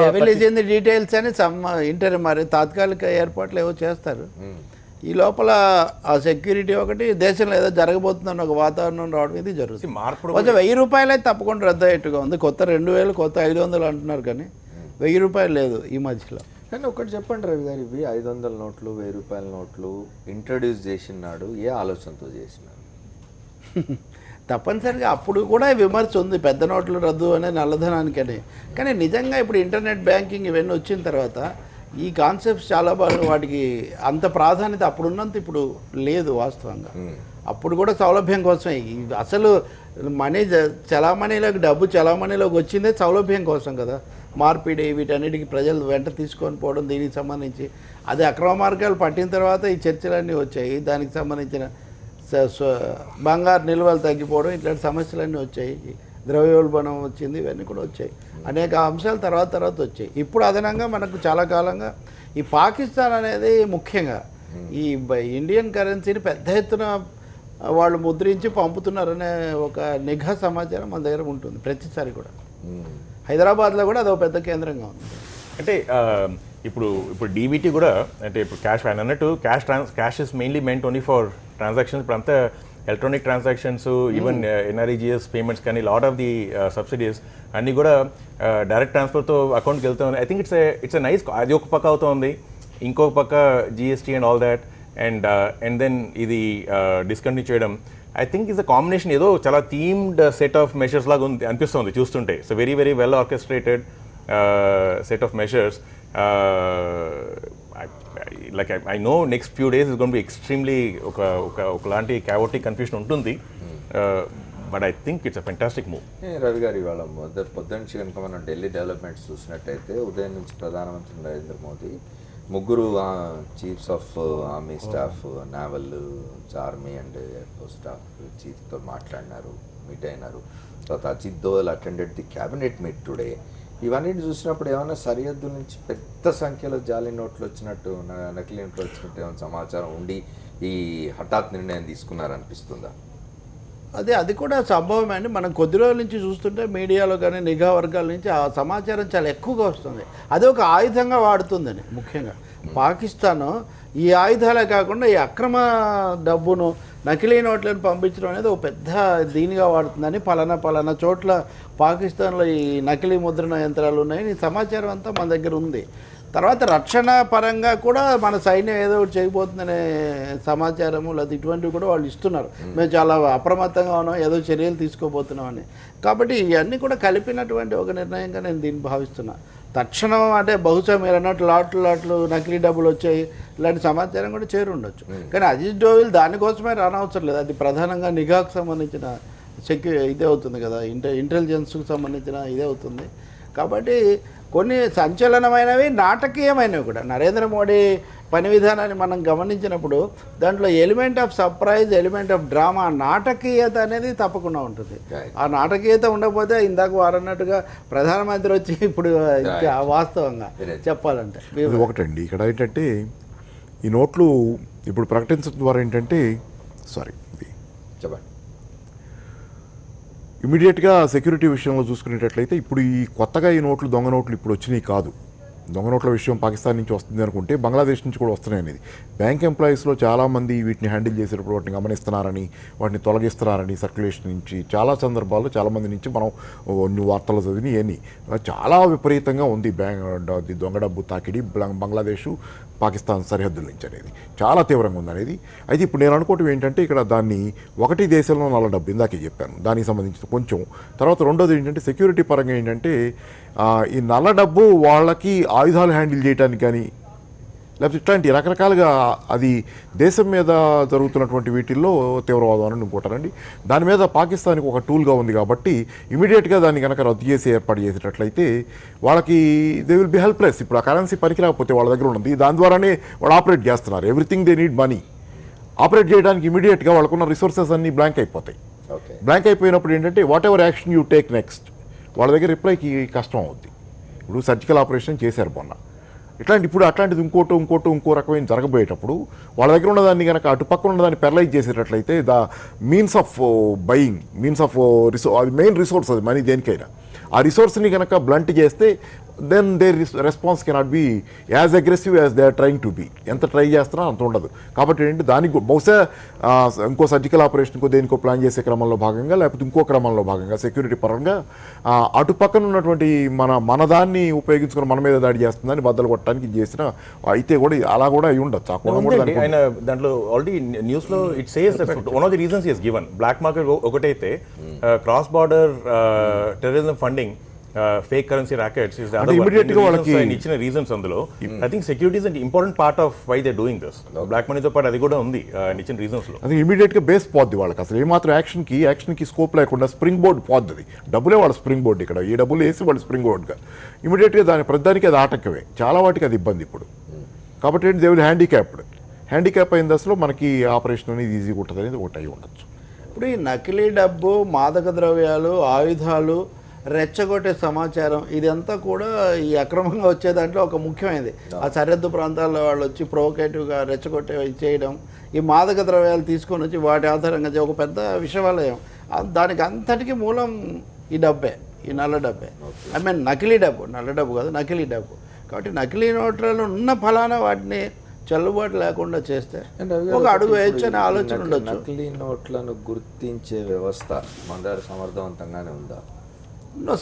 డీటెయిల్స్ అని మరి తాత్కాలిక ఏర్పాట్లు ఏవో చేస్తారు. ఈ లోపల ఆ సెక్యూరిటీ ఒకటి, దేశంలో ఏదో జరగబోతుందని ఒక వాతావరణం రావడం ఇది జరుగుతుంది. కొంచెం 1000 రూపాయలు అయితే తప్పకుండా రద్దు అయ్యేట్టుగా ఉంది. కొత్త 2000, కొత్త 500 అంటున్నారు, కానీ 1000 రూపాయలు లేదు ఈ మధ్యలో. కానీ ఒకటి చెప్పండి రవి గారు, ఇవి 500 నోట్లు 1000 రూపాయల నోట్లు ఇంట్రడ్యూస్ చేసినాడు ఏ ఆలోచనతో చేసినాడు? తప్పనిసరిగా అప్పుడు కూడా విమర్శ ఉంది, పెద్ద నోట్లు రద్దు అనే నల్లధనానికని. కానీ నిజంగా ఇప్పుడు ఇంటర్నెట్ బ్యాంకింగ్ ఇవన్నీ వచ్చిన తర్వాత ఈ కాన్సెప్ట్స్ చాలా బాగా, వాటికి అంత ప్రాధాన్యత అప్పుడున్నంత ఇప్పుడు లేదు వాస్తవంగా. అప్పుడు కూడా సౌలభ్యం కోసమే, అసలు మనీ చలామణిలోకి, డబ్బు చలామణిలోకి వచ్చిందే సౌలభ్యం కోసం కదా. మార్పిడి వీటన్నిటికీ ప్రజలు వెంట తీసుకొని పోవడం, దీనికి సంబంధించి అది అక్రమ మార్గాలు పట్టిన తర్వాత ఈ చర్చలన్నీ వచ్చాయి. దానికి సంబంధించిన బంగారు నిల్వలు తగ్గిపోవడం, ఇట్లాంటి సమస్యలన్నీ వచ్చాయి. ద్రవ్యోల్బణం వచ్చింది, ఇవన్నీ కూడా వచ్చాయి. అనేక అంశాలు తర్వాత వచ్చాయి. ఇప్పుడు అదనంగా మనకు చాలా కాలంగా ఈ పాకిస్తాన్ అనేది ముఖ్యంగా ఈ ఇండియన్ కరెన్సీని పెద్ద ఎత్తున వాళ్ళు ముద్రించి పంపుతున్నారనే ఒక నిఘా సమాచారం మన దగ్గర ఉంటుంది ప్రతిసారి కూడా. హైదరాబాద్లో కూడా అదొక పెద్ద కేంద్రంగా ఉంది. అంటే ఇప్పుడు డీబీటీ కూడా అంటే ఇప్పుడు క్యాష్ ఆయన అన్నట్టు cash is mainly meant only for transactions. ఇప్పుడు అంతా electronic transactions, even NREGS payments కానీ లాట్ ఆఫ్ ది సబ్సిడీస్ అన్నీ కూడా డైరెక్ట్ ట్రాన్స్ఫర్తో అకౌంట్కి వెళ్తుంది. I think it's a nice, అది ఒక పక్క అవుతుంది, ఇంకొక పక్క GST and all that and then ఇది డిస్కంటిన్యూ చేయడం. I think is a combination, ఏదో చాలా థీమ్డ్ సెట్ ఆఫ్ మెషర్స్ లాగా ఉంది అనిపిస్తుంది చూస్తుంటే. So very very well orchestrated set of measures. like I know next few days is going to be extremely ఒకలాంటి chaotic confusion ఉంటుంది, but I think it's a fantastic move. Ravi గారు, ఇవాళ పొద్దున్న నుంచి కనుక మనం ఢిల్లీ డెవలప్మెంట్స్ చూసినట్టయితే ఉదయం నుంచి ప్రధానమంత్రి నరేంద్ర మోదీ ముగ్గురు chiefs of army staff, naval, army and air force staff చీఫ్తో మాట్లాడినారు, మీట్ అయినారు. తర్వాత Ajit Doval attended the cabinet meet today. ఇవన్నీ చూసినప్పుడు ఏమైనా సరిహద్దు నుంచి పెద్ద సంఖ్యలో జాలీ నోట్లు వచ్చినట్టు, నకిలీ నోట్లు వచ్చినట్టు ఏమైనా సమాచారం ఉండి ఈ హఠాత్ నిర్ణయం తీసుకున్నారనిపిస్తుందా? అది కూడా సంభవమే అండి. మనం కొద్ది రోజుల నుంచి చూస్తుంటే మీడియాలో కానీ నిఘా వర్గాల నుంచి ఆ సమాచారం చాలా ఎక్కువగా వస్తుంది. అది ఒక ఆయుధంగా వాడుతుందని. ముఖ్యంగా పాకిస్తాన్ ఈ ఆయుధాలే కాకుండా ఈ అక్రమ డబ్బును, నకిలీ నోట్లను పంపించడం అనేది ఒక పెద్ద దీనిగా వాడుతుందని, పలానా చోట్ల పాకిస్తాన్లో ఈ నకిలీ ముద్రణ యంత్రాలు ఉన్నాయని సమాచారం అంతా మన దగ్గర ఉంది. తర్వాత రక్షణ పరంగా కూడా మన సైన్యం ఏదో ఒకటి చేయబోతుందనే సమాచారము లేదా ఇటువంటివి కూడా వాళ్ళు ఇస్తున్నారు. మేము చాలా అప్రమత్తంగా ఉన్నాం, ఏదో చర్యలు తీసుకోబోతున్నామని. కాబట్టి ఇవన్నీ కూడా కలిపినటువంటి ఒక నిర్ణయంగా నేను దీన్ని భావిస్తున్నా. తక్షణం అంటే బహుశా మీరు అన్నట్టు లాట్లు నకిలీ డబ్బులు వచ్చాయి ఇలాంటి సమాచారం కూడా చేరి ఉండొచ్చు. కానీ అజిత్ డోవల్ దానికోసమే రానవసరం లేదు. అది ప్రధానంగా నిఘాకు సంబంధించిన ఇదే అవుతుంది కదా, ఇంటెలిజెన్స్కి సంబంధించిన ఇదే అవుతుంది. కాబట్టి కొన్ని సంచలనమైనవి, నాటకీయమైనవి కూడా. నరేంద్ర మోడీ పని విధానాన్ని మనం గమనించినప్పుడు దాంట్లో element of surprise, element of drama, నాటకీయత అనేది తప్పకుండా ఉంటుంది. ఆ నాటకీయత ఉండకపోతే ఇందాక వారన్నట్టుగా ప్రధానమంత్రి వచ్చి ఇప్పుడు వాస్తవంగా చెప్పాలంటే ఒకటండి. ఇక్కడ ఏంటంటే ఈ నోట్లు ఇప్పుడు ప్రకటించడం ద్వారా ఏంటంటే చెప్పండి, ఇమీడియట్గా సెక్యూరిటీ విషయంలో చూసుకునేటట్లయితే ఇప్పుడు ఈ కొత్తగా ఈ నోట్లు, దొంగ నోట్లు ఇప్పుడు వచ్చినాయి కాదు. దొంగ నోట్ల విషయం పాకిస్తాన్ నుంచి వస్తుంది అనుకుంటే బంగ్లాదేశ్ నుంచి కూడా వస్తున్నాయి అనేది. బ్యాంక్ ఎంప్లాయీస్లో చాలామంది వీటిని హ్యాండిల్ చేసేటప్పుడు వాటిని గమనిస్తున్నారని, వాటిని తొలగిస్తున్నారని సర్క్యులేషన్ నుంచి చాలా సందర్భాల్లో చాలామంది నుంచి మనం వార్తలు చదివి అని చాలా విపరీతంగా ఉంది దొంగ డబ్బు తాకిడి బంగ్లాదేశ్ పాకిస్తాన్ సరిహద్దుల నుంచి అనేది చాలా తీవ్రంగా ఉందనేది. అయితే ఇప్పుడు నేను అనుకోవటం ఏంటంటే ఇక్కడ దాన్ని ఒకటి దేశంలో నల్ల డబ్బు ఇందాకే చెప్పాను, దానికి సంబంధించిన కొంచెం. తర్వాత రెండోది ఏంటంటే సెక్యూరిటీ పరంగా ఏంటంటే ఈ నల్ల డబ్బు వాళ్ళకి ఆయుధాలు హ్యాండిల్ చేయడానికి కానీ లేకపోతే ఇట్లాంటి రకరకాలుగా అది దేశం మీద జరుగుతున్నటువంటి వీటిల్లో తీవ్రవాదం అని అనుకుంటారండి. దాని మీద పాకిస్తాన్కి ఒక టూల్గా ఉంది కాబట్టి ఇమీడియట్గా దాన్ని కనుక రద్దు చేసి ఏర్పాటు చేసేటట్లయితే వాళ్ళకి దే విల్ బి హెల్ప్లెస్. ఇప్పుడు ఆ కరెన్సీ పనికి రాకపోతే వాళ్ళ దగ్గర ఉన్నది, దాని ద్వారానే వాళ్ళు ఆపరేట్ చేస్తున్నారు. Everything they need money. Operate చేయడానికి ఇమీడియట్గా వాళ్ళకున్న రిసోర్సెస్ అన్నీ బ్లాంక్ అయిపోతాయి. బ్లాంక్ అయిపోయినప్పుడు ఏంటంటే what ever action you take next వాళ్ళ దగ్గర రిప్లైకి కష్టం అవుద్ది. ఇప్పుడు సర్జికల్ ఆపరేషన్ చేశారు మొన్న, ఇప్పుడు అట్లాంటిది ఇంకో రకమైన జరగబోయేటప్పుడు వాళ్ళ దగ్గర ఉన్నదాన్ని కనుక అటుపక్కన ఉన్నదాన్ని పెరలైజ్ చేసేటట్లయితే the means of buying, means of అది మెయిన్ రిసోర్స్, అది మనీ దేనికైనా. ఆ రిసోర్స్ని కనుక బ్లంట్ చేస్తే then their response cannot be as aggressive as they are trying to be. ఎంత ట్రై చేస్తున్నా అంత ఉండదు. కాబట్టి ఏంటి దానికి బహుశా ఇంకో సర్జికల్ ఆపరేషన్కో దేనికో ప్లాన్ చేసే క్రమంలో భాగంగా లేకపోతే ఇంకో క్రమంలో భాగంగా సెక్యూరిటీ పరంగా అటుపక్కన ఉన్నటువంటి మన దాన్ని ఉపయోగించుకుని మన మీద దాడి చేస్తుందని బద్దలు కొట్టడానికి చేసిన అయితే కూడా అలా కూడా అయి ఉండొచ్చు. ఆయన దాంట్లో ఆల్రెడీ న్యూస్లో it says one of the reasons is given. Black market ఒకటైతే cross border terrorism funding, fake currency rackets is ఇచ్చిన రీజన్స్. అందులో I think security is an important part of why they doing this. Black మనీతో పాటు అది కూడా ఉంది ఇచ్చిన reasons లో. అది ఇమీడియట్గా బేస్ పోద్ది వాళ్ళకి. అసలు ఏమాత్రం యాక్షన్కి స్కోప్ లేకుండా స్ప్రింగ్ బోర్డ్ పోద్ది. డబ్బులే వాళ్ళ స్ప్రింగ్ బోర్డ్. ఇక్కడ ఈ డబ్బులు వేసి వాళ్ళు స్ప్రింగ్ బోర్డ్గా ఇమీడియట్గా ప్రతిదానికి అది ఆటంకమే. చాలా వాటికి అది ఇబ్బంది ఇప్పుడు. కాబట్టి ఏంటి దే విల్ హ్యాండిక్యాప్ అయిన దశలో మనకి ఆపరేషన్ అనేది ఈజీగా ఉంటుంది అనేది ఒకటి అయి ఉండొచ్చు. ఇప్పుడు ఈ నకిలీ డబ్బు, మాదక ద్రవ్యాలు, ఆయుధాలు, రెచ్చగొట్టే సమాచారం ఇదంతా కూడా ఈ అక్రమంగా వచ్చే దాంట్లో ఒక ముఖ్యమైనది. ఆ సరిహద్దు ప్రాంతాల్లో వాళ్ళు వచ్చి ప్రొవోకేటివ్గా రెచ్చగొట్టే చేయడం, ఈ మాదక ద్రవ్యాలు తీసుకొని వచ్చి వాటి ఆధారంగా ఒక పెద్ద విషవాలయం. దానికి అంతటికీ మూలం ఈ డబ్బే, ఈ నల్ల డబ్బే. ఐ మీన్ నకిలీ డబ్బు, నల్ల డబ్బు కాదు, నకిలీ డబ్బు. కాబట్టి నకిలీ నోట్లలో ఉన్న ఫలానా వాటిని చెల్లుబాటు లేకుండా చేస్తే ఒక అడుగు వేయచ్చు అనే ఆలోచన ఉండొచ్చు. నకిలీ నోట్లను గుర్తించే వ్యవస్థ మన దగ్గర సమర్థవంతంగానే ఉందా?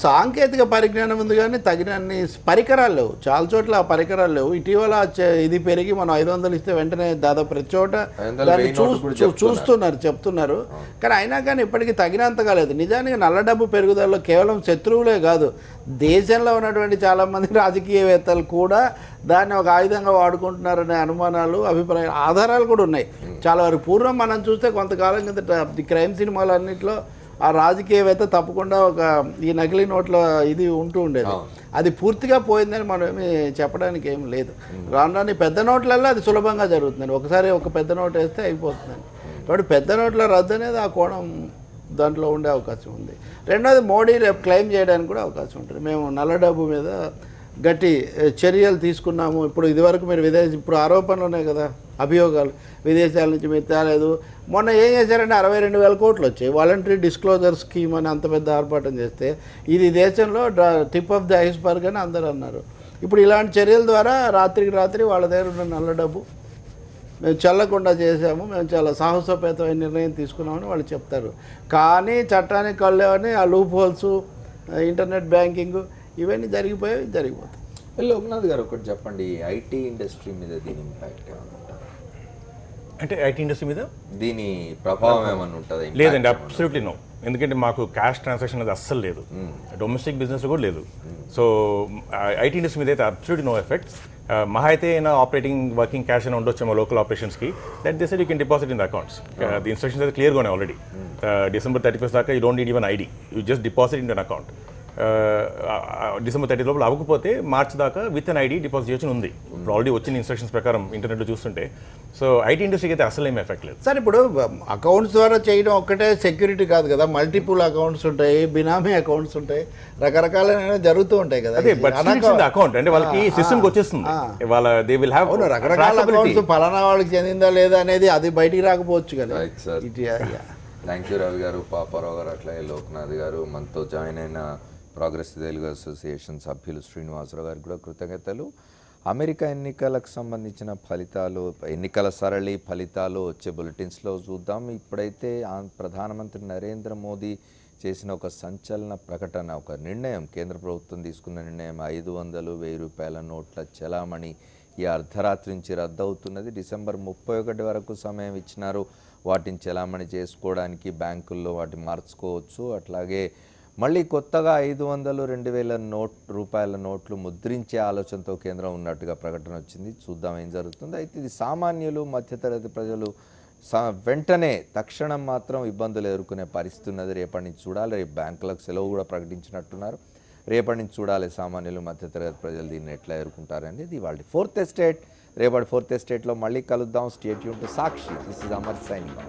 సాంకేతిక పరిజ్ఞానం ఉంది కానీ తగినన్ని పరికరాలు లేవు. చాలా చోట్ల ఆ పరికరాలు లేవు. ఇటీవల ఇది పెరిగి మనం 500 ఇస్తే వెంటనే దాదాపు ప్రతి చోట దాన్ని చూస్తున్నారు, చెప్తున్నారు. కానీ అయినా కానీ ఇప్పటికీ తగినంతగా లేదు. నిజానికి నల్ల డబ్బు పెరుగుదలలో కేవలం శత్రువులే కాదు, దేశంలో ఉన్నటువంటి చాలామంది రాజకీయవేత్తలు కూడా దాన్ని ఒక ఆయుధంగా వాడుకుంటున్నారనే అనుమానాలు, అభిప్రాయాలు, ఆధారాలు కూడా ఉన్నాయి. చాలా వరకు పూర్వం మనం చూస్తే కొంతకాలం కిందట క్రైమ్ సినిమాలు అన్నింటిలో ఆ రాజకీయవేత్త తప్పకుండా ఒక ఈ నకిలీ నోట్ల ఇది ఉంటూ ఉండేది. అది పూర్తిగా పోయిందని మనం ఏమి చెప్పడానికి ఏం లేదు. రాను రాని పెద్ద నోట్లలో అది సులభంగా జరుగుతుందని, ఒకసారి ఒక పెద్ద నోట్ వేస్తే అయిపోతుందని. కాబట్టి పెద్ద నోట్ల రద్దు అనేది ఆ కోణం దాంట్లో ఉండే అవకాశం ఉంది. రెండోది మోడీ రేపు క్లెయిమ్ చేయడానికి కూడా అవకాశం ఉంటుంది. మేము నల్ల డబ్బు మీద గట్టి చర్యలు తీసుకున్నాము. ఇప్పుడు ఇదివరకు మీరు ఇప్పుడు ఆరోపణలు ఉన్నాయి కదా, అభియోగాలు, విదేశాల నుంచి మీరు తేలేదు. మొన్న ఏం చేశారంటే 62,000 కోట్లు వచ్చాయి. వాలంటరీ డిస్క్లోజర్ స్కీమ్ అని అంత పెద్ద ఆర్భాటం చేస్తే ఇది దేశంలో టిప్ ఆఫ్ ది ఐస్బర్గ్ అని అందరూ అన్నారు. ఇప్పుడు ఇలాంటి చర్యల ద్వారా రాత్రికి రాత్రి వాళ్ళ దగ్గర ఉన్న నల్ల డబ్బు మేము చెల్లకుండా చేసాము, మేము చాలా సాహసోపేతమైన నిర్ణయం తీసుకున్నామని వాళ్ళు చెప్తారు. కానీ చట్టానికి కళ్ళేవని ఆ లూప్ హోల్స్, ఇంటర్నెట్ బ్యాంకింగ్ ఇవన్నీ జరిగిపోతాయి. లోక్నాథ్ గారు ఒకటి చెప్పండి, ఐటీ ఇండస్ట్రీ మీద దీని ఇంపాక్ట్ ఏమన్నా ఉంటుందా? అంటే ఐటీ ఇండస్ట్రీ మీద దీని ప్రభావం ఏమన్నా ఉంటుందా? లేదండి, అబ్సల్యూట్లీ నో. ఎందుకంటే మాకు క్యాష్ ట్రాన్సాక్షన్ అది అస్సలు లేదు, డొమెస్టిక్ బిజినెస్ కూడా లేదు. సో ఐటీ ఇండస్ట్రీ మీద అయితే అబ్సల్యూట్లీ నో ఎఫెక్ట్స్. మహా అయితే అయినా ఆపరేటింగ్ వర్కింగ్ క్యాష్ అయినా ఉండొచ్చేమో లోకల్ ఆపరేషన్స్కి, that they said you can deposit in the accounts. The instructions అయితే క్లియర్గా ఉన్నాయి ఆల్రెడీ. December 31st దాకా you don't need even ID, you just deposit in an account. December 30 లోపల అవ్వకపోతే మార్చ్ దాకా విత్ అన్ ఐడి డిపాజిట్ చేయొచ్చు ఉంది. ఇప్పుడు ఆల్రెడీ వచ్చిన ఇన్స్ట్రక్షన్స్ ప్రకారం ఇంటర్నెట్లో చూస్తుంటే. సో ఐటీ ఇండస్ట్రీకి అయితే అసలు ఏమి ఎఫెక్ట్ లేదు సార్. ఇప్పుడు అకౌంట్స్ ద్వారా చేయడం ఒక్కటే సెక్యూరిటీ కాదు కదా, మల్టిపుల్ అకౌంట్స్ ఉంటాయి, బినామీ అకౌంట్స్ ఉంటాయి, రకరకాలైన జరుగుతూ ఉంటాయి కదా. అదే అకౌంట్ అంటే వాళ్ళకి సిస్టమ్కి వచ్చేస్తుంది, వాళ్ళ దే విల్ హ్యావ్ రకరకాల అకౌంట్స్ ఫలానా వాళ్ళకి చెందిందా లేదా అనేది అది బయటికి రాకపోవచ్చు కదా. థ్యాంక్ యూ రవి గారు, పాపారావు గారు, అట్లాగే లోక్నాథ్ గారు, మనతో జాయిన్ అయిన ప్రోగ్రెస్ తెలుగు అసోసియేషన్ సభ్యులు శ్రీనివాసరావు గారికి కూడా కృతజ్ఞతలు. అమెరికా ఎన్నికలకు సంబంధించిన ఫలితాలు, ఎన్నికల సరళి ఫలితాలు వచ్చే బులెటిన్స్లో చూద్దాం. ఇప్పుడైతే ప్రధానమంత్రి నరేంద్ర మోదీ చేసిన ఒక సంచలన ప్రకటన, ఒక నిర్ణయం, కేంద్ర ప్రభుత్వం తీసుకున్న నిర్ణయం, 500, 1000 రూపాయల నోట్ల చలామణి ఈ అర్ధరాత్రి నుంచి రద్దవుతున్నది. December 31 వరకు సమయం ఇచ్చినారు వాటిని చలామణి చేసుకోవడానికి. బ్యాంకుల్లో వాటిని మార్చుకోవచ్చు. అట్లాగే మళ్ళీ కొత్తగా 500, 2000 రూపాయల నోట్లు ముద్రించే ఆలోచనతో కేంద్రం ఉన్నట్టుగా ప్రకటన వచ్చింది. చూద్దాం ఏం జరుగుతుందో. అయితే ఇది సామాన్యులు, మధ్యతరగతి ప్రజలు వెంటనే తక్షణం మాత్రం ఇబ్బందులు ఎదుర్కొనే పరిస్థితి ఉన్నది. రేపటి నుంచి చూడాలి. రేపు బ్యాంకులకు సెలవు కూడా ప్రకటించినట్టున్నారు. రేపటి నుంచి చూడాలి సామాన్యులు, మధ్యతరగతి ప్రజలు దీన్ని ఎట్లా ఎదుర్కొంటారనేది. ఇది వాళ్ళ 4th ఎస్టేట్. రేపటి 4th ఎస్టేట్లో మళ్ళీ కలుద్దాం. Stay tune to Sakshi. This is Amar signing.